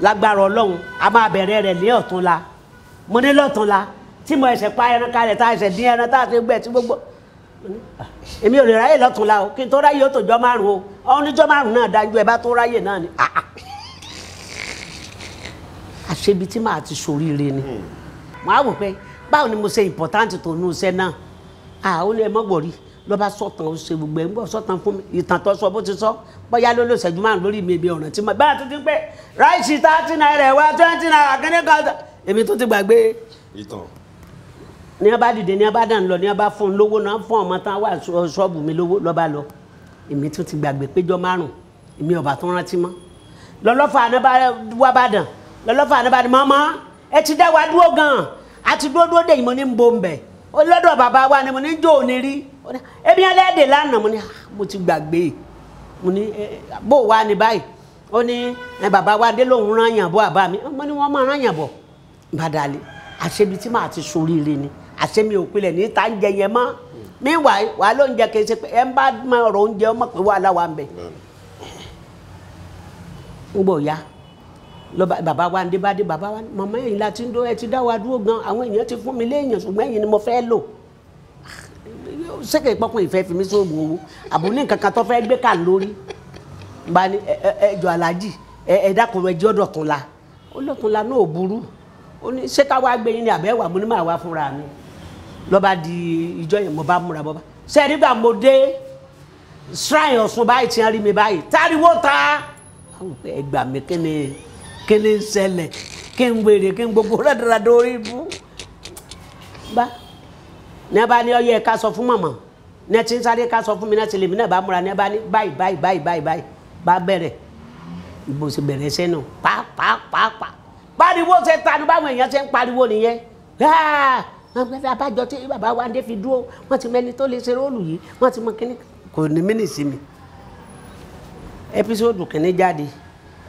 lágbára Ọlọ́run a máa bẹ̀rẹ̀ rẹ̀ ní ọ̀túnla mo ní lọ́túnla tí mo ẹsẹ̀ pa ẹran kalẹ̀ tá ẹsẹ̀ dín ẹran tá àti gbẹ̀ tí gbogbo èmi ò lè ráyè lọ́túnla o kí n tó ráyè ó tó jọ márùn o ọ̀hún níjọ́ márùn náà dájú ẹ bá tó ráyè náà ni àṣebi tí màá ti ṣoríire ni mo á wò pé báwo ni mo ṣe important tó nù iṣẹ́ náà ó ní ẹ mọ́ gbọ̀rí lọ́ba sọ̀tàn ó ṣe gbogbo ẹ̀ ń bọ̀ sọ̀tàn fún mi ìtàn tó sọ bó ti sọ bóyá ló lò ṣẹ́jú márùn lórí mi ibi ọ̀ràn tí mo bá tó ti pé ráìsì 30 naira wá 20 naira kíní kan èmi tó ti gbàgbé. ìtàn. ní abá dìde ní abá dàn lọ ní abá fún un lówó náà fún ọmọ tán wà ṣọ́ọ̀bù mi lówó lọ́ba lọ èmi tó ti gbàgbé péjọ márùn èmi ọba tó rántí mọ́ lọ́lọ́fà wá bá dàn lọ́lọ́fà ní bá dàn mọ́mọ́ ẹ ti dá wa dúró gan-an àti dúró dé ìmọ̀ ní ń bo ń bẹ̀ lọ́dọ̀ bàbá wa ni mo ní jò ní rí ebi ẹlẹ́dẹ̀ lánàá mo ní mo ti gbàgbé mo ní bó wà ní báyìí ó ní bàbá wa dé lòun rán yàn bọ́ àbá mi mo ní wọ́n máa rán yàn bọ̀ bàdàlẹ̀ àṣebi tí màá ti soríire ni àṣemi òpilẹ̀ ní ta ń jẹ yẹn mọ́ mi wà ló ń jẹ kí n ṣe pé ẹ ń bá ọ̀rọ̀ oúnjẹ ọmọ pé wàhálà wà ń bẹ̀ ń gbọ́ ya bàbá wa ń dé bá dé bàbá wa màmá ẹ̀yìn láti ń dó ẹ ti dá wa dúró gan àwọn èèyàn ti fún mi léèyàn ṣùgbọ́n ẹ̀yìn ni mo fẹ́ lò sẹ́kẹ̀ ìpọ́kùn ìfẹ́ fi mí sóògùn owó àbò ní nǹkan kan tó fẹ́ gbé kà lórí bá ní ẹjọ́ aláàjì ẹ̀dákùn ẹjọ́ dọ̀túnla ó lọ́túnla náà ò burú ó ní ṣé ká wá gbé yín ní àbẹ́wà mo ní máa wá fúnra mi lọ́ba di ìjọ yẹn mo bá múra bọ́ bá sẹ́ẹ̀rí gbà mo dé shrine Ọ̀ṣun báyìí tí wọ́n rí mi báyìí táriwó ta ẹgbà mi kí ni ń ṣẹlẹ̀ kí n wèrè kí n gbogbo rẹ́dọ̀rẹ́dọ̀ orí ibú bá ní abá ní ọyẹ ká sọ fún màmá ní ẹ ti ń sáré ká sọ fún mi náà ti lè mi náà bá múra ní abá ní báyìí bá bẹ̀rẹ̀ bó ṣe bẹ̀rẹ̀ ṣẹ́ náà pàápàá pariwo ṣe tanu báwọn èèyàn ṣe ń pariwo nìyẹn abájọ tí bàbá wa dé fi dúró wọ́n ti mẹ́ni tó lè ṣe róòlù yìí wọ́n ti mọ kíní kò ní mí nìsí mi ẹpísódù kìíní jáde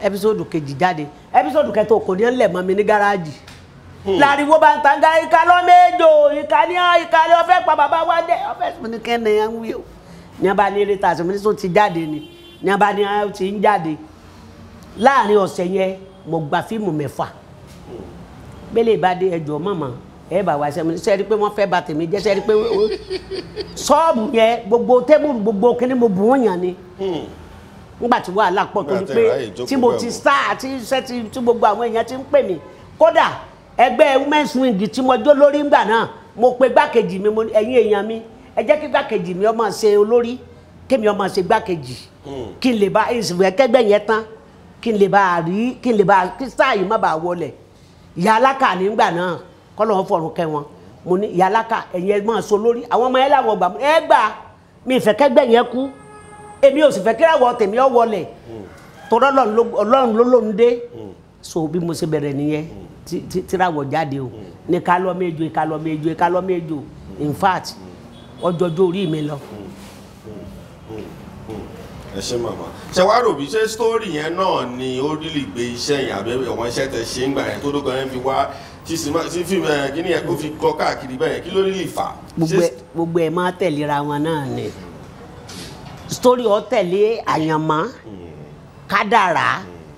ẹpísódù kejì jáde ẹpísódù kẹta kò ní lẹ̀ mọ́ mi ní gáràjì láriwo bá ń tanga ìka lọ méjò ìka ní ọfẹ́ pa bàbá wa dé ọfẹ́ sọ ní kẹ́ni ẹ̀ ń wí o ní abá ní eré tàṣí mi ní sọ ti jáde ni ní abá ní ẹ̀ ti ń jáde láàrin ọ̀sẹ̀ yẹn mo gba fíìmù 6 bẹ́lẹ̀ bá dé ẹjọ́ mọ̀mọ́ ẹ bá wa sẹ́mi sẹ́rí pé wọ́n fẹ́ bà tèmi jẹ́ sẹ́rí pé ṣọ́ọ̀bù yẹn gbogbo tébùlù gbogbo kíní mo bù wọ́n yàn ni nígbà tí wàhálà pọ̀ tó ní pé tí mo ti star àti iṣẹ́ tí gbogbo àwọn èèyàn ti ń pè mí kódà ẹgbẹ́ women's wing tí mo jó lórí ńgbà náà mo pe gbákejì mi ẹ̀yin èèyàn mi ẹ jẹ́ kí gbákejì mi ó máa ṣe olórí kémi ó máa ṣe gbákejì kí n lè bá ìsìnkú kẹgbẹ́ yẹn tán kí n lè bá kí star yìí má bàa wọlẹ̀ ìyá alákà nígbà náà kọ́lọ́wọ́ fọ̀rùn kẹ́ wọn mo ní ìyá alákà ẹ̀yin ẹ máa so lórí àwọn ọmọ ẹ láwọn gbà ẹ gbà mi ìfẹ́ kẹgbẹ́ yẹn kú èmi ò sì fẹ́ kíráwọ̀ tèmi ọ wọlẹ̀ tọ́rọ́ ọlọ́run ló lóun dé so bí mo ṣe bẹ̀rẹ̀ nìyẹn tíráwọ̀ jáde o ní kálọ́ méjò in fact ọjọ́jọ́ orí mi lọ. ẹ ṣe màmá ṣe wá rò bí ṣe sítórì yẹn náà ni ó rílì gbé iṣẹ́ yẹn àbí àwọn iṣẹ́ tẹ ṣe ń gbà yẹn tó dógan yẹn fi wá tí fíìmù kíní yẹn kó fi kọ́ káàkiri bẹ́ẹ̀ kí ló rílì fà. gbogbo ẹ̀ máa tẹ̀léra wọn náà ni sítórì ọ tẹ̀lé àyànmọ́ kádàrá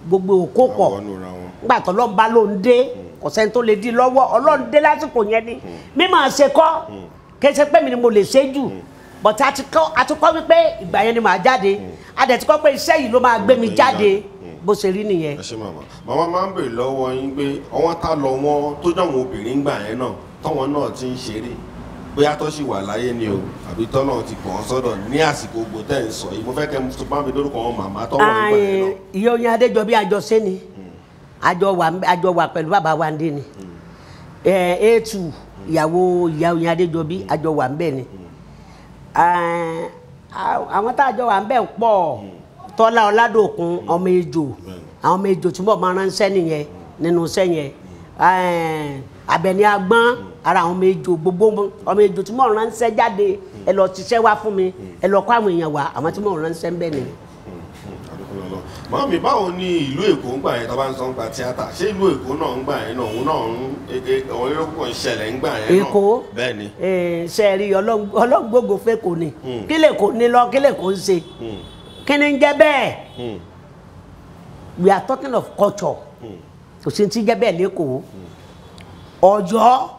gbogbo òkó pọ̀ nígbà tó lọ́n bá ló ń dé kò sẹ́ni tó lè di lọ́wọ́ ọlọ́run dé lásìkò yẹn ni mímọ̀ ṣe kọ́ kéṣe pé mi ni mo lè ṣe jù but a ti kọ́ wípé ìgbà yẹn ni màá jáde a dẹ̀ ti kọ́ pé iṣẹ́ yìí ló máa gbé mi jáde bó ṣe rí nìyẹn. ẹ ṣe màmá máa ń bèrè lọ́wọ́ yín pé ọwọ́n tá lọ wọn tó dáwọn obìnrin gbà yẹn náà tọ́wọn náà ti ń ṣeré bóyá tó ṣì wà láyé ni o àbí tọ́nà ti pọ̀ ọ́n sọ́dọ̀ ní àsìkò gbò tẹ́ ń sọ yìí mo fẹ́ kẹ́ mo tó bá mi lórúkọ wọn màmá tọ́wọ́ nígbà yẹn náà. ìyá Oyin Adéjọbí àjọṣe ni àjọ wà pẹ̀lú bàbá wa ndé ni A2 ìyàwó ìyá Oyin Adéjọbí àjọ wà ń bẹ̀ ni àwọn tá àjọ wà ń bẹ̀ pọ̀ Tọ́lá Ọládòkun ọmọ ejò àwọn ọmọ ejò túbọ̀ máa ránṣẹ́ nìyẹn nínú iṣẹ́ yẹn Àbẹ̀ní Agbọ́n ara àwọn ọmọ ejò gbogbo ọmọ ejò tí mò ń ránṣẹ́ jáde ẹ lọ ṣiṣẹ́ wá fún mi ẹ lọ kó àwọn èèyàn wá àwọn tí mò ń ránṣẹ́ ń bẹ̀ ni. Màmí báwo ni ìlú Èkó ń gbà yẹn tó bá ń sọ ń gba tíátà ṣé ìlú Èkó náà ń gbà yẹn náà òun náà àwọn erékùn ìṣẹ̀lẹ̀ ń gbà yẹn náà. Èkó bẹ́ẹ̀ ni. ṣe rí ọlọ́gbogbo fẹ́ kò ní kí lè kó ní lọ kí lè kó ń ṣe kí ni ń jẹ́ bẹ́ẹ̀ we are talking of culture kò sí ti jẹ́ bẹ́ẹ̀ lẹ́kọ̀ọ́ Ọ̀yọ́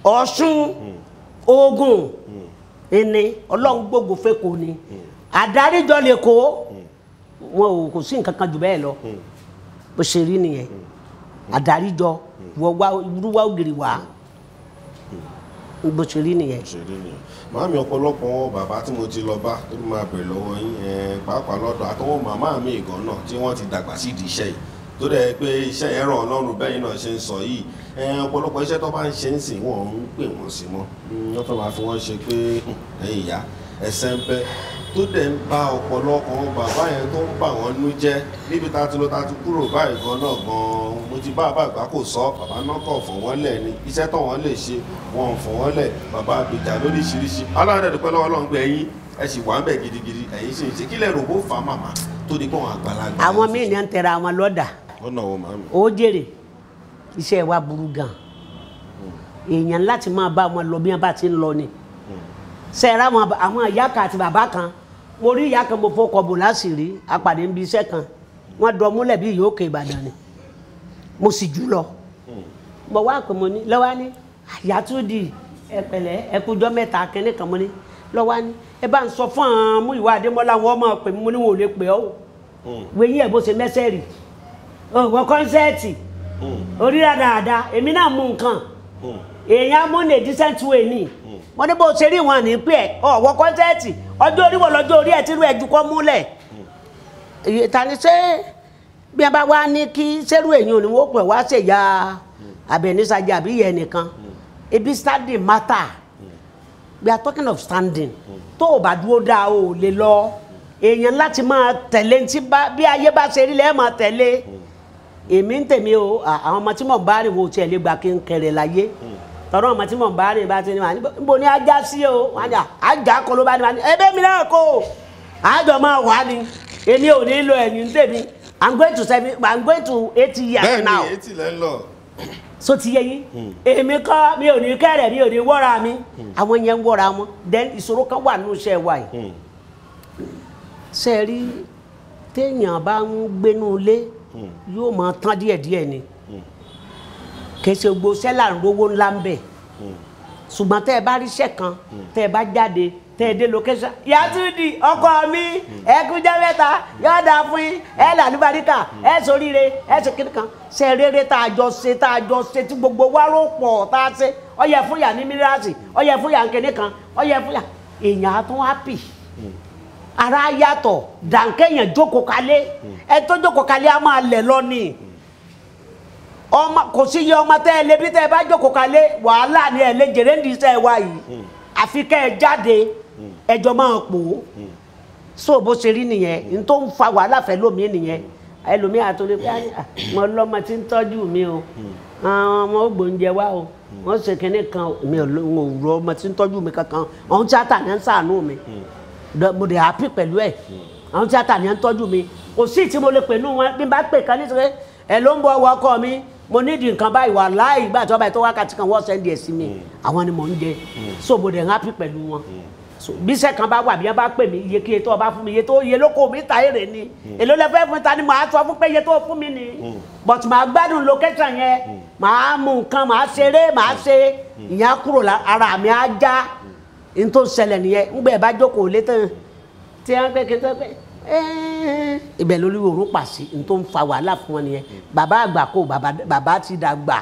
Ọ̀ṣun Ògùn ẹni Ọlọ́run gbogbo fẹ́ kò ní àdáríjọ lẹ́kọ̀ọ́ wọn ò kò sí nǹkan kan jù bẹ́ẹ̀ lọ bó ṣe rí nìyẹn àdáríjọ wọ́n wá irú wá ògiri wá bó ṣe rí nìyẹn. Màámi ọ̀pọ̀lọpọ̀ bàbá tí mo ti lọ bá tó máa bẹ̀rẹ̀ lọ́wọ́ yín pàápàá lọ́dọ̀ àtọwọ́ màmá mi gan náà tí wọ́n ti dàgbà sí ìdí iṣẹ́ yìí tó dẹ̀ pé iṣẹ́ yẹn ràn Ọlọ́run bẹ́yìn náà ṣe ń sọ yìí ọ̀pọ̀lọpọ̀ iṣẹ́ tó bá ń ṣe ń sìn wọ́n ń pè wọ́n sí mọ́ wọ́n fẹ́ máa fi wọ́n ṣe pé ẹ̀yin ìyá ẹsẹ̀ ń bẹ́ tó dẹ̀ ń bá ọ̀pọ̀lọpọ̀ bàbá yẹn tó ń bà wọ́n nú jẹ́ níbi tá a ti lọ tá a ti kúrò báyìí gan náà gan mo ti bá àgbà kò sọ bàbá náà kọ̀ fọ̀ wọ́n lẹ̀ ni iṣẹ́ tó wọ́n lè ṣe wọ́n fọ̀ wọ́n lẹ̀ bàbá àbíjà lóríṣiríṣi aláàrẹ̀ dúpẹ́ lọ́wọ́ Ọlọ́run gbé ẹ̀yin ẹ sì wà ń bẹ̀ gidigidi ẹ̀yin sì ń ṣe kílẹ̀ rògbò fa màmá tó di pọ̀ àgbàlagbà. àwọn míì ní ń tẹra àwọn lọ́dà ọ̀nà wo màmí. ó jèrè iṣẹ́ wa burú gan èèyàn láti máa bá wọn lọ bí wọn bá ti ń lọ ni sẹ́ẹ̀rẹ́ àwọn ìyá kan àti bàbá kan mo rí ìyá kan mo fọkọ̀ bò láṣìírí apàdé ń bi iṣẹ́ kan wọ́n dọ̀ múlẹ̀ bí ìyókè Ìbàdàn ni mo sì jù lọ mo wá pé mo ní lọ́wọ́ ní àyàtúndì ẹ̀pẹ̀lẹ́ ẹ̀kújọ́ mẹ́ta kẹ́ni kan mo ní lọ́wọ́ ní ẹ bá ń sọ fún àwọn mú ìwà Adémọ́lá wọn máa pè mí mo ní wọn ò lè pè ọ́ wẹ́yìn ẹ̀ bó ṣe mẹ́sẹ̀ rì wọ́n kọ́nsẹ́ẹ̀tì oríra dáadáa èmi náà mú nǹkan èèyàn mú ní decent way ni wọ́n ní bó ṣe rí wọn ní pé ọ̀wọ́ kọ́nsẹ́ẹ̀tì ọjọ́ orí wọ̀ lọ́jọ́ orí ẹ̀ tí irú ẹ̀ ju kọ́ múlẹ̀ ìtàní ṣé bí a bá wá ní kí sẹ́rù èèyàn ni wọ́n pè wá ṣèyá Abẹ́nísàjà àbí yẹn nìkan ebi standing matter we are talking of standing tó o bá dúró dáa o lè lọ èèyàn láti máa tẹ̀lé bí ayé bá ṣe rí lẹ́ẹ̀ máa tẹ̀lé èmi ń tèmi o àwọn ọmọ tí mò ń bá rìn wo tiẹ̀ lè gba kí n kẹrẹ̀ láyé tọ́rọ ọmọ tí mò ń bá rìn bá ti ní wà níbo ni ajá sí o ajá kọ ló bá ní wà ní ẹbẹ́ mi náà kó àjọ máa wà ní èmi ò ní lo ẹ̀yìn ń tèmi I'm going to 80 years now. bẹ́ẹ̀ni 80 lẹ́ ń lọ. so ti yẹ yín èmi kọ́ mi ò ní kẹ́rẹ̀ mi ò ní wọ́ra mi àwọn yẹn ń wọ́ra wọn then ìṣòro kan wà nínú iṣẹ́ wa yìí ṣe rí téèyàn bá ń gbénú ilé yóò máa tán díẹ̀díẹ̀ ni kèsì gbogbo sẹ́là ń rówó ńlá ń bẹ̀ ṣùgbọ́n tẹ́ ẹ bá ríṣẹ́ kan tẹ́ ẹ bá jáde tẹ́ ẹ dé location Yàtúndì ọkọ mi ẹkúnjẹ́ mẹ́ta yóò dáa fún yín ẹ làlúbaríkà ẹ ṣoríire ẹ ṣe kíni kan ṣe rere tá a jọ ṣe tí gbogbo wa rò pọ̀ tá a ṣe ó yẹ fún yà ní mírasì ó yẹ fún yà ń kíni kan ó yẹ fún yà èèyàn á tún happy ara yàtọ̀ dànkẹ́yàn jókòó kalẹ̀ ẹ tó jókòó kalẹ̀ á máa lẹ̀ lọ ni ọmọ kò sí iye ọmọ tẹ́ ẹ lé bí tẹ́ ẹ bá jókòó kalẹ̀ wàhálà ni ẹ lè jèrè ń di iṣẹ́ wa yìí àfi kẹ́ ẹ jáde ẹjọ́ máa pò ó so bó ṣe rí nìyẹn n tó ń fa wàhálà fẹ́ lómi nìyẹn ẹlòmíì àtúndì pé mo lọ́mọ tí ń tọ́jú mi o àwọn ọmọ ògbóúnjẹ wa o wọ́n ṣe kinní kan mi ò rọ ọmọ tí ń tọ́jú mi kankan àwọn tíátà ní ń ṣàánú mi mo dẹ̀ happy pẹ̀lú ẹ̀ àwọn tíátà ní ń tọ́jú mi kò sí tí mo lè pè nú wọn bí n bá pè kan nítorí ẹ ló ń bọ ọwọ́ ọkọ mi mo nídìí nǹkan báyìí wà láì ìgbà tí wọ́n bá tó wákàtí kan wọ́n sẹ́ndì ẹ̀ sí mi àwọn ni mò ń jẹ so mo dẹ̀ happy pẹ̀lú wọn bí iṣẹ́ kan bá wà bí wọ́n bá pè mí iye kí iye tó ọba fún mi iye lóko mi ta èrè ni èló lẹ́fẹ́ fún ta ni màá sọ fún pé iye tó fún mi ni but màá gbádùn location yẹn màá mú nǹkan màá ṣeré màá ṣe ìyẹn kúrò ara mi á já n tó ṣẹlẹ̀ nìyẹn ń gbé bá jókòó létàn tí wọ́n pé kí n tó pé ibẹ̀ lórí òórùn pàṣẹ n tó ń fa wàhálà fún wọn nìyẹn bàbá àgbà kò bàbá ti dàgbà.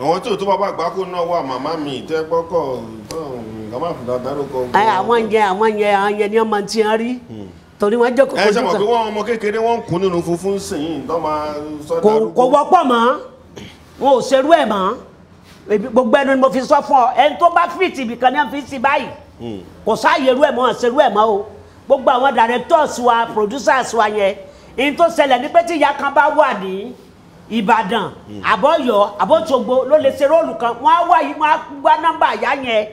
àwọn tí ò tó bàbá àgbà kò náà wà màmá mi tẹ́ gbọ́kọ̀ gàmá dárúkọ. àwọn yẹn ni ọmọ tí wọn rí torí wọn jókòó kojú kan. ẹ ṣe mọ̀ pé wọ́n ọmọ kékeré wọ́n ń kún nínú funfun sìn tó máa sọ dárúkọ. kò wọ́pọ̀ mọ́ wọn ò ṣerú ẹ̀ mọ́ gbogbo ẹnu ni mo fi sọ fún ọ ẹni tó bá fìtì ibìkan ní wọn fi sí báyìí kò sáàyè irú ẹ̀ mọ́ ṣerú ẹ̀ mọ́ o gbogbo àwọn directors wa producers wa yẹn in tó ṣẹlẹ̀ ní pé tí ìyá kan bá wà ní Ìbàdàn àbọ̀yọ̀ àbọ̀tògbò ló lè ṣe róòlù kan wọ́n á wá yìí wọ́n á gbá nọ́mbà ìyá yẹn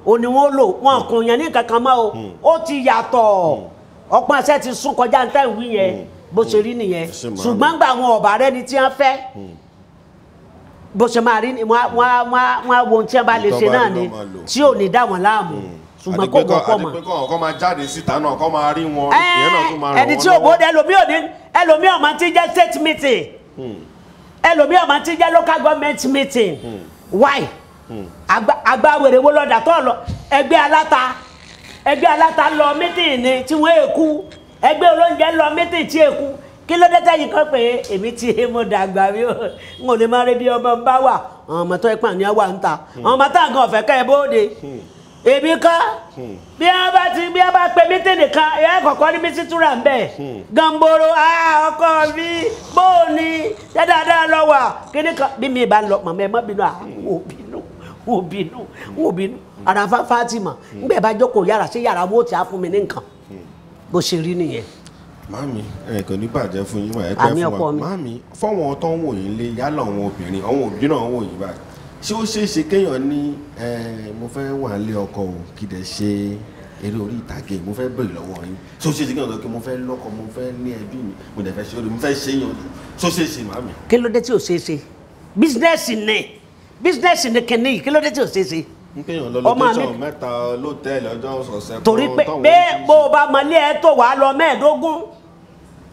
ò ní wọ́n lò wọ́n kò yàn ní kankan mọ́ o ó ti yàtọ̀ ọpọ́n ẹsẹ̀ ti sún kọjá ní tẹ́wì yẹn bó ṣe rí nìyẹn ṣùgbọ́n gba àwọn ọ̀bà rẹ ni tí wọ́n fẹ́ bó ṣe máa rí ni wọ́n á wo ohun tí wọ́n bá lè ṣe náà ni tí ò ní dá wọn láàmú ṣùgbọ́n kò wọ́pọ̀ mọ́. àdìpé kọ́ máa jáde síta náà kọ́ máa rí wọn ìyẹn náà tún máa ràn wọ́n lọ́wọ́. ẹni tí ò bóde ẹlòmíì ọmọ tí jẹ́ state meeting ẹlòmíì ọmọ tí jẹ́ local government meeting why agbáwèrè wo lọ́dà tó lọ ẹgbẹ́ aláta lọ meeting ni tí wọ́n èkú ẹgbẹ́ olóúnjẹ lọ meeting tí èkú kí ló dé tẹ́yìn kan pé èmi tí mo dàgbà mi n ò lè máa rí bí ọmọ ń bá wà àwọn ọmọ tó ẹ pàǹ ní àwa ń ta àwọn ọmọ táwọn kan ọ̀fẹ́ ká ẹ bóde èmi ká bí wọ́n bá pe mítìnì kan ẹ kọ̀kọ́ ní mísítúrà ń bẹ̀ gàmboro ọkọ mi bóòní dáadáa lọ́wọ́ kíní kan bí mi bá ń lọ màmá ẹ má bínú wò bínú ara Fatima ngbẹ bá jókòó yàrá sí yàrá wo tí a fún mi ní nǹkan bó ṣe rí nìyẹn. Màámi ẹ kò ní bàjẹ́ fún yín mà ẹ pẹ́ fún wa màámi fọ́wọ́n tó ń wò yín lé yálà àwọn obìnrin àwọn òbí náà ń wò yín báyìí ṣé ó ṣeé ṣe kéèyàn ní mo fẹ́ wà lé ọkọ o kí dẹ̀ ṣe eré orí ìtàgé mo fẹ́ bèrè lọ́wọ́ yín ṣé ó ṣeé ṣe kéèyàn lọ kí mo fẹ́ lọ́kọ mo fẹ́ ní ẹbí mi mo dẹ̀ fẹ́ ṣe orí mo fẹ́ ṣe yàn ṣé ó ṣeé ṣe màámi. kí ló dé tí ò ṣeé ṣe bísínẹ́sì ni kìnìún kí ló dé tí ò ṣeé ṣe. n kéèyàn lọ lókèjọ́ mẹ́ta lótẹ́ẹ̀lì ọjọ́ ọ̀sẹ̀ kan torí pé bẹ́ẹ̀ bó o bá mọlé ẹ tó wàá lọ mẹ́ẹ̀ẹ́dógún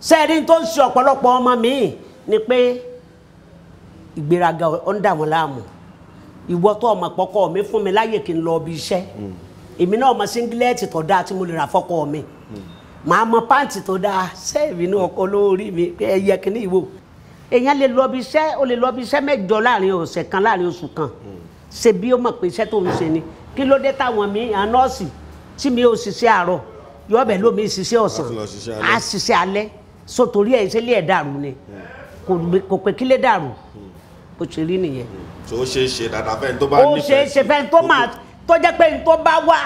sẹ́ẹ̀rí tó ń ṣe ọ̀pọ̀lọpọ̀ ọmọ mi ni pé ìgbéraga ó ń dà wọ́n láàmú ìwọ tó ọmọ pọkọ mi fún mi láyè kí n lọ ibi iṣẹ́ èmi náà ọmọ síngílẹ́ẹ̀tì tó dáa tí mo lè rà fọ́kọ mi màá mọ páǹtì tó dáa sẹ́ẹ̀rì ní ọkọ lórí mi ẹ̀yẹ kìíní ìwò èèyàn lè lọ ibi iṣẹ́ ó lè lọ ibi iṣẹ́ 8 láàrin ọ̀sẹ̀ kan láàrin oṣù kan ṣe bí ó mọ̀ pé iṣẹ́ tó ń ṣe ni kí ló dé táwọn mi à nọ́ọ̀sì tí mi ò ṣiṣẹ́ àárọ̀ yọ ọbẹ̀ lómi ṣiṣẹ́ ọ̀sán á ṣiṣẹ́ alẹ́ so torí ẹ̀ ṣe lé ẹ̀ dàrú ni kò pé kí lè dàrú bó ṣe rí nìyẹn. ó ṣe é ṣe dáadáa fẹ́ni tó bá nífẹ̀ẹ́ ó ṣe é ṣe fẹ́ni tó jẹ́ pé ní tó bá wá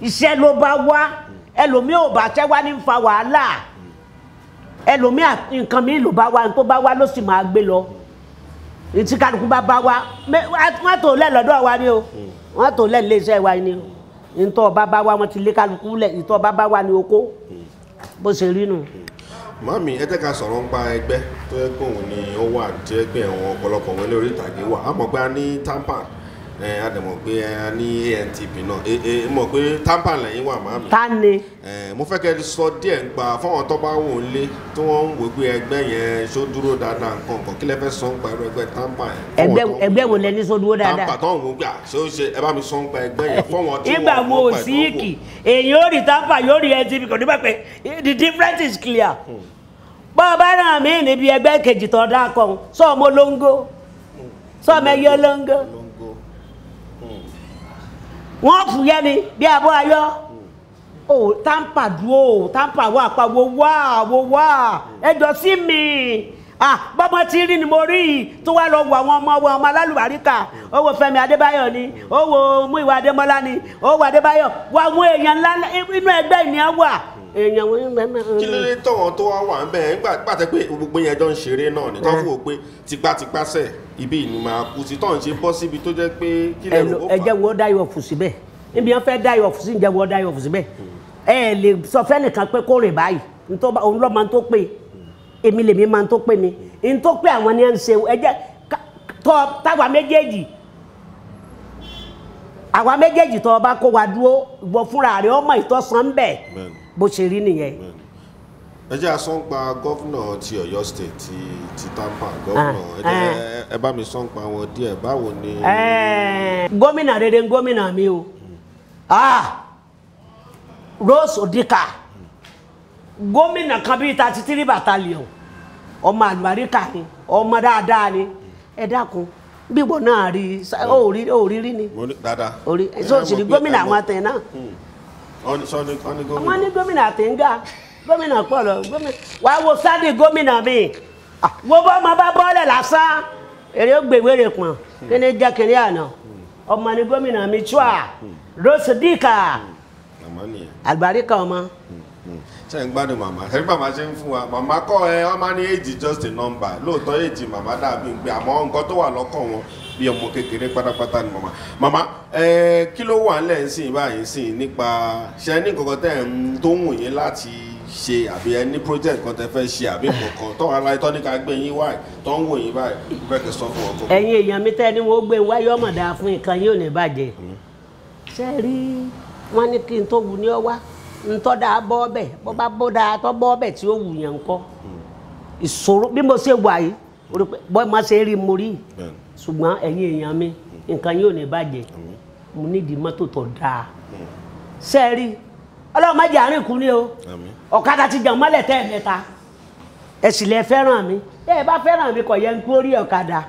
iṣẹ́ ló bá wá ẹlòmíì ò bá ṣẹ́ wá ní fa wàhálà ẹlòmíì nǹkan mi ló bá wá ní tó bá wá ló sì máa gbé lọ tí kálukú bá wá wọ́n tó lẹ̀ lọ́dọ̀ wa ni o wọ́n tó lẹ̀ lé iṣẹ́ wa ni o ìtọ́ bá wá wọ́n ti lé kálukú lẹ̀ ìtọ́ bá wá ní oko bó ṣe rí nù. Màámi ẹ jẹ́ ká sọ̀rọ̀ ń pa ẹgbẹ́ tó yẹ pé òun ni ó wà tí ẹgbẹ́ àwọn ọ̀pọ̀lọpọ̀ wọn lórí ìtàgé wà á mọ̀ pé a ní tampan a dẹ̀ mọ̀ pé a ní ANTP náà mọ̀ pé tampan lẹ́yìn wà màámi. ta ni. mo fẹ́ kẹ́ ẹ sọ díẹ̀ ń pa fáwọn tó bá wò ń lé tí wọ́n ń wò pé ẹgbẹ́ yẹn ṣó dúró dáadáa nǹkan kan kí lẹ fẹ́ sọ ń pa ẹgbẹ́ tampan yẹn. ẹgbẹ́ wo lẹ ní ṣó dúró dáadáa. tampan tó ń wò gbà ṣé ó ṣe ẹ bá mi sọ ń pa ẹgbẹ́ yẹn fọwọ́n tí wọ́n ìgbà wo síìkì èèyàn ó rí tampan yóò rí ANTP kò ní bá pẹ́ the difference is clear. bọ́ọ̀bá náà mí níbi ẹgbẹ́ kejì tó dá kan sọ́ọ̀mọ́ lóńgó sọ́ọ̀mọ́ ẹyẹ lóńgó wọ́n fúyẹ́ ni bí abọ́ ayọ́ o tampa dúró tampa wà pa wo wá ẹjọ́ sí mi bọ́mọ tí rí ni mo rí tó wá lọ wọ àwọn ọmọ alálùbáríkà ó wo Fẹ́mi Adébáyọ̀ ni ó wo Múyìwá Adémọ́lá ni ó wo Adébáyọ̀ wọ àwọn èèyàn ńlá inú ẹgbẹ́ ìníyàn wà èèyàn wọn mẹ́mẹ́. kí ló dé tọ̀wọ́n tó wá wà ń bẹ̀ nígbà tẹ́ pé gbogbo yẹn jọ ń ṣeré náà ní tọ́fù wò pé tipátipá sẹ̀ ibi ìní máa kú sí tọ́hún ṣe bọ́ síbi tó jẹ́ pé kí lè rò ó fà. ẹ jẹ́ wo dáyọ̀ fù síbẹ̀ níbi wọn fẹ́ dáyọ̀ fù sí ń jẹ́ wo dáyọ̀ fù síbẹ̀ ẹ lè sọ fẹ́nìkan pé kó rè báyìí òun lọ́ máa ń tó pé èmi lèmi máa ń tó pé mi ń tó pé àwọn ni ẹ ń ṣe ẹ jẹ́ táwa méjèèjì tó bá kó wa dúró ìwọ fúnra rẹ ọmọ ìtọ́sán bẹ́ẹ̀ bó ṣe rí nìyẹn. ẹ jẹ́ àsọ́npa gọ́fúnà ti Ọ̀yọ́ state ti tampa gọ́fúnà ẹ bá mi sọ́npa wọn díẹ̀ báwo ni. gómìnà rere ń gómìnà mi o Rose Odika gómìnà kan bíi 33 battalion ọmọ àlùbáríkà ni ọmọ dáadáa ni ẹ dákun bí wọn náà rí rí ni. dáadáa. orí sọ́ọ̀sì ni gómìnà àwọn àtẹ̀ náà. wọ́n ní gómìnà àtẹ̀ǹgà gómìnà pọ̀ lọ gómìnà wàá wo sáde gómìnà mi wo bọ́ ọmọ bá bọ́ọ̀lẹ̀ lásán èrè ó gbèwérè pọ̀n kí ni jẹ́ kiri àná ọmọ ní gómìnà mi chua Rose Odika àlùbáríkà ọmọ. ṣe ń gbádùn màmá ẹbí màmá ṣe ń fún wa màmá kọ́ ẹ wọ́n máa ní age just a number lóòótọ́ age màmá dàbí pé àmọ́ nǹkan tó wà lọ́kàn wọn bí ọmọ kékeré pátápátá ni màmá kí ló wà nílẹ̀ ń sìn báyìí sìn nípa ṣe ní nǹkan tẹ̀ ń tó wù yín láti ṣe àbí ẹ ní project kan tẹ́ fẹ́ ṣe àbí nǹkan tó ara ẹ tó ní ká gbé yín wáyé tó ń wò yín báyìí fẹ́ kẹ́ sọ fún wọn. ẹ̀yin èèyàn mi tẹ́ ni wọ́n gbé wáyé ọmọdé fún nǹkan yóò ní bàjẹ́ ṣe rí wọn ní kí n tó wù ní ọ wá ntọ́ da bọ́ ọbẹ̀ bọ́ bá bọ́ da tọ́ bọ́ ọbẹ̀ tí ó wù yẹn ńkọ́ ìṣòro bí mo ṣe wà yìí bọ́ ma ṣe rí mo rí ṣùgbọ́n ẹ̀yin èèyàn mi nǹkan yóò ní bàjẹ́ mo nídìí mọ́tò tó dáa ṣe é rí ọlọ́run má jẹ́ àárín kú ni o ọ̀kadà ti jàn mọ́lẹ̀ tẹ́ ẹ̀ mẹ́ta ẹ sì lẹ fẹ́ràn mi ẹ bá fẹ́ràn mi kò yẹ ń kúrò rí ọ̀kadà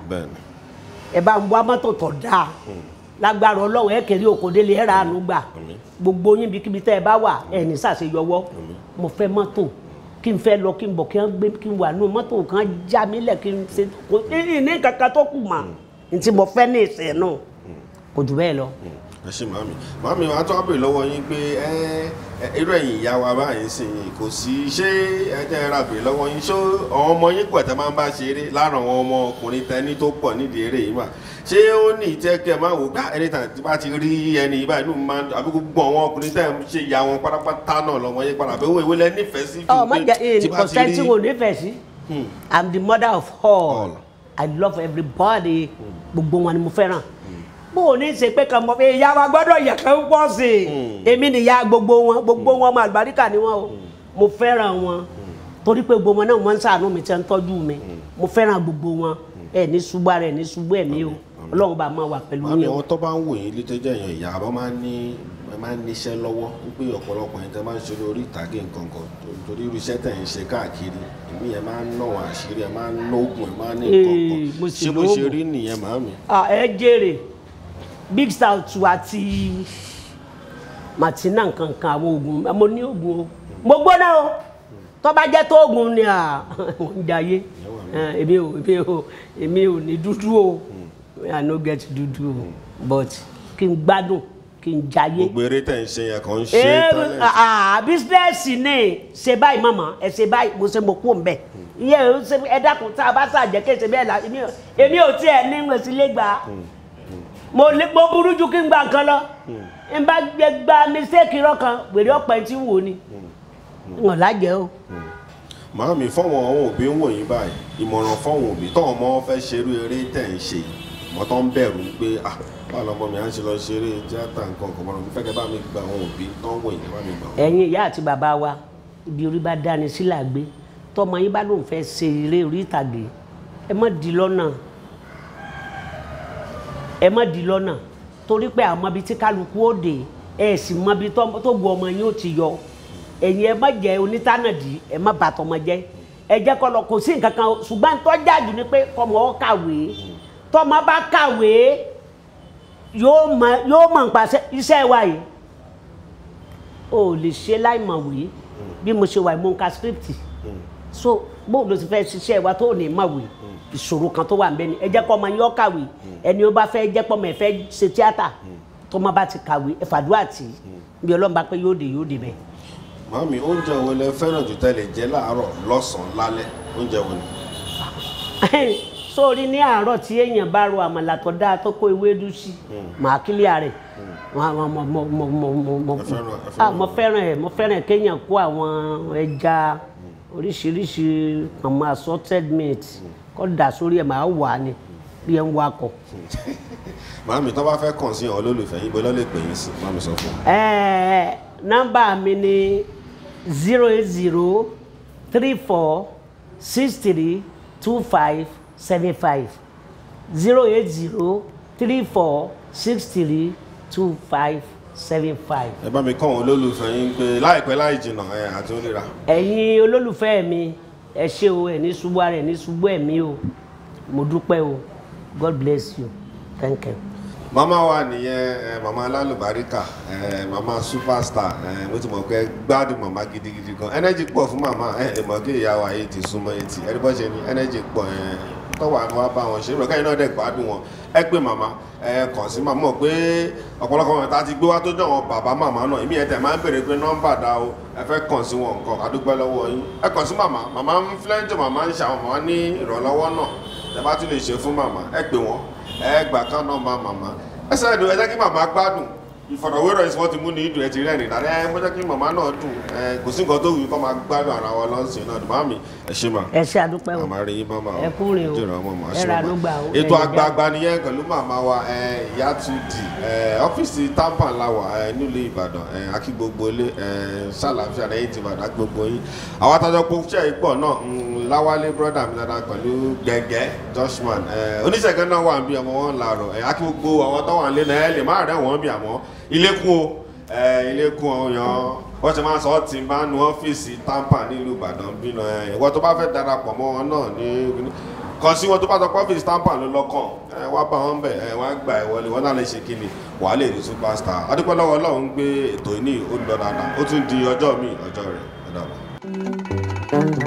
ẹ bá ń wá mọ́tò tó dáa lágbára Ọlọ́run ẹ kéré òkòdélé ẹ ra àánú gbà gbogbo yín bíkíbi tẹ́ ẹ bá wà ẹ ní ṣàṣeyọwọ́ mo fẹ́ mọ́tò kí n fẹ́ lọ kí n bọ̀ kí n gbé kí n wà nù mọ́tò kan já mi lẹ̀ kí n ṣe kò ní kankan tó kù mà n tí mo fẹ́ ní ìṣẹ̀ náà kò jù bẹ́ẹ̀ lọ. ẹ ṣe màmí wàá tó àbèrè lọ́wọ́ yín pé irú ẹ̀yin ìyá wa báyìí sì kò sí ṣé ẹjẹ́ ra bèrè lọ́wọ́ yín ṣó àwọn ọmọ yín pọ̀ tẹ́ máa ń bá ṣeré lára àwọn ọmọ ọkùnrin tẹ́ni tó pọ̀ nídìí eré yìí wà ṣé ó ní ìtẹ́kẹ́ máa wò gbá ẹni tí bá ti rí ẹni ìbá inú máa ń àbí gbogbo àwọn ọkùnrin tẹ́ ń ṣe ìyá wọn pátápátá náà lọ́mọ yín padà bẹ́ẹ̀ ìwé lẹ nífẹ̀ẹ́ sí ọ má jẹ kò sẹ́ni tí mo nífẹ̀ẹ́ sí I'm the mother of all I love everybody gbogbo wọn ni mo fẹ́ràn bó o ní ṣe pé kan mọ pé ìyá wa gbọ́dọ̀ yẹ kán pọ̀ sí i èmi nìyá gbogbo wọn ọmọ àlùbáríkà ni wọn o mo fẹ́ràn wọn torí pé gbogbo wọn náà wọ́n ń ṣàánú mi tí wọ́n ń tọ́jú mi mo fẹ́ràn gbogbo wọn ẹ ní ṣubú ara ẹ ní ṣubú ẹ̀mí o Ọlọ́run bá máa wà pẹ̀lú yín. àwọn tó bá ń wò yín létẹ́jọ́ èèyàn ìyá àbọ̀ máa ń níṣẹ́ lọ́wọ́ wípé ọ̀pọ̀lọpọ̀ yẹn tẹ́ máa ń ṣe lórí ìtàgé nǹkan kan torí irú iṣẹ́ tẹ̀ ń ṣe káàkiri èmi yẹn máa ń ná wọn àṣírí ẹ máa ń ná oògùn ẹ máa ń ní nǹkan kan ṣé bó ṣe rí nìyẹn màámi. ẹ jèrè Big Star tu àti Martina nkankan àwọn oògùn mo ní oògùn o mo gbóná o tó bá jẹ́ tó oògùn ni ń jayé èmi ò ní dúdú o I no get dúdú o but kí n gbádùn kí n jayé. gbogbo eré tẹ̀ ń ṣe yẹn kan ń ṣe talent. bísínẹ́sì ni ṣe báyìí màmá ẹ ṣe báyìí mo ṣe mo kú òun bẹ́ẹ̀ iye ẹ dákun tá a bá ṣàjẹ́ kéṣe bẹ́ẹ̀ la èmi ò tiẹ̀ ní ìwé sílé gbà mo burú ju kí n gba nǹkan lọ n bá gba mistake rọkan wèrè ọ̀pẹ tí wò ni n lájẹ o. màámi fọwọn àwọn òbí ń wò yín báyìí ìmọ̀ràn fọwọn òbí tọ́ ọmọ fẹ́ ṣerú eré tẹ̀ ń ṣe mọ́ tó ń bẹ̀rù pé báwo lọmọ mi à ń ṣe lọ ṣeré tíátà nǹkan kan mọ́ra mi fẹ́ kẹ́ bá mi gba àwọn òbí tó ń wò yín bá mi gbà wọ́n. ẹ̀yin ìyá àti bàbá wa ibi orí bá dání sílà gbé tọmọ yín bá lóun fẹ́ ṣe eré orí ìtàgé ẹ má di lọ́nà torí pé àmọ́ ibi tí kálukú ó dé ẹ sì mọ ibi tó gu ọmọ yín ó ti yọ ẹ̀yin ẹ má jẹ́ onítànàdì ẹ má bàtọ́ ọmọ jẹ́ ẹ jẹ́ kọ́ lọ kò sí nǹkan kan ṣùgbọ́n tó jáde ni pé kọ́mọ ó kàwé tọ́mọ bá kàwé yóò mọ̀ nípa iṣẹ́ wa yìí o lè ṣe láì mọ̀wé bí mo ṣe wà mo ń ka script so bó ló ti fẹ́ ṣiṣẹ́ wa tó ní mọ̀wé ìṣòro kan tó wà níbẹ̀ ni ẹ jẹ́ kọ́ ọmọ yín ó kàwé ẹni ó bá fẹ́ jẹ́ pọ́ mọ̀ ẹ fẹ́ ṣe tíátà tó má bá ti kàwé ẹ fàdúrà tì í bí Ọlọ́run bá pé yóò dé bẹ́ẹ̀. màámi oúnjẹ wo lẹ fẹ́ràn jù tẹ́lẹ̀ jẹ láàárọ̀ lọ́sàn-án lálẹ́ oúnjẹ wo ni. sórí ní àárọ̀ tí èèyàn bá ro àmàlà tó dáa tó kó ewédú sí màá kílíà rẹ̀ mo fẹ́ràn kéèyàn kó àwọn ẹja oríṣiríṣi àwọn assorted meat kọ́ dà sórí ẹ̀ máa wà ní bí ẹ ń wakọ̀. màámi tó bá fẹ́ kàn sí ọ lólùfẹ́ yín bọ́lá lè pè yín sí màámi sọ fún un. nọ́mbà mi ni 08034632575 08034632575. ẹ bá mi kàn wọn olólùfẹ́ yín pé láìpẹ́ láì jìnnà àti oníra. ẹ̀yin olólùfẹ́ mi ẹ ṣé o ẹ ní ṣubú ara ẹ ní ṣubú ẹ̀mí o mo dúpẹ́ o God bless you thank you. màmá wa nìyẹn màmá alálùbáríkà màmá superstar mo ti mọ̀ pé gbádùn màmá gidigidi gan energy pọ̀ fún màmá mọ̀ kí ìyá wa yìí ti súnmọ́ etí ẹni bọ́ ṣe ni energy pọ̀ tọ́wọ́ àmọ́ wá bá wọn ṣe rẹ̀ káyìn náà dẹ̀ gbádùn wọn ẹ pé màmá kàn sí màmá pé ọ̀pọ̀lọpọ̀ wọn ta ti gbé wá tó jọ wọn bàbá màmá náà èmi ẹ̀ tẹ̀ máa ń béèrè pé nọ́mbà dá o ẹ fẹ́ kàn sí wọn nǹkan àdúgbò lọ́wọ́ yín ẹ kàn sí màmá màmá ń flẹ́ńjọ màmá ń ṣàwọn màmá ní ìrànlọ́wọ́ náà ẹ bá tún lè ṣe fún màmá ẹ pè wọ́n ẹ gbà ká nọ́mbà màmá ẹ sẹ́yìn ló ẹ jẹ́ kí màmá gbádùn ìfọ̀rọ̀wérọ̀ yìí wọ́n ti mú ní ìdùn ẹ ti rẹ́rìn dáadáa ẹ mọ́ jẹ́ kí màmá náà dùn kò sí nǹkan tó wù kọ́ máa gbádùn ara wọn lọ́sìn náà dùn màmí ẹ ṣe mà. ẹ ṣe àdúpẹ́ o màmá rí yín màmá o ẹ kúrin o ẹ ra ló gbà o. ètò àgbààgbà nìyẹn pẹ̀lú màmá wa ìyá 2D ọ́fíìsì tampan láwà nílùú Ìbàdàn akí gbogbo ilé ṣàlàáfíà lẹ́yìn tí Ìbàdàn gbogbo yín àwọn atajọ pọ̀ṣẹ́ ìpọ̀ náà Láwálé brọ́dà mi dáadáa pẹ̀lú Gẹ̀gẹ́ Joshman oníṣègùn náà wà ń bí ọmọ wọn làárọ̀ akí gbogbo àwọn tó wà ń lé náà ẹ lè má rẹ̀ wọ́n bí àmọ́ ilé-kún ọ̀yàn wọ́n ti máa sọ ọ́ ti máa nu ọ́fíìsì tampa nílùú Ìbàdàn bínú ìwọ tó bá fẹ́ darapọ̀ mọ́ wọn náà ní kàn sí wọn tó bá sọ pé ọ́fíìsì tampa ló lọ́kàn wá bá wọn bẹ̀ wá gbà ẹ̀ wọlé wọn náà lè ṣe kíni wà á lè rí superstar adúpẹ́ lọ́wọ́ Ọlọ́run gbé ètò ìní ó lọ dáadáa ó tún di ọjọ́ mi ọjọ́ rẹ̀ ọ̀dà.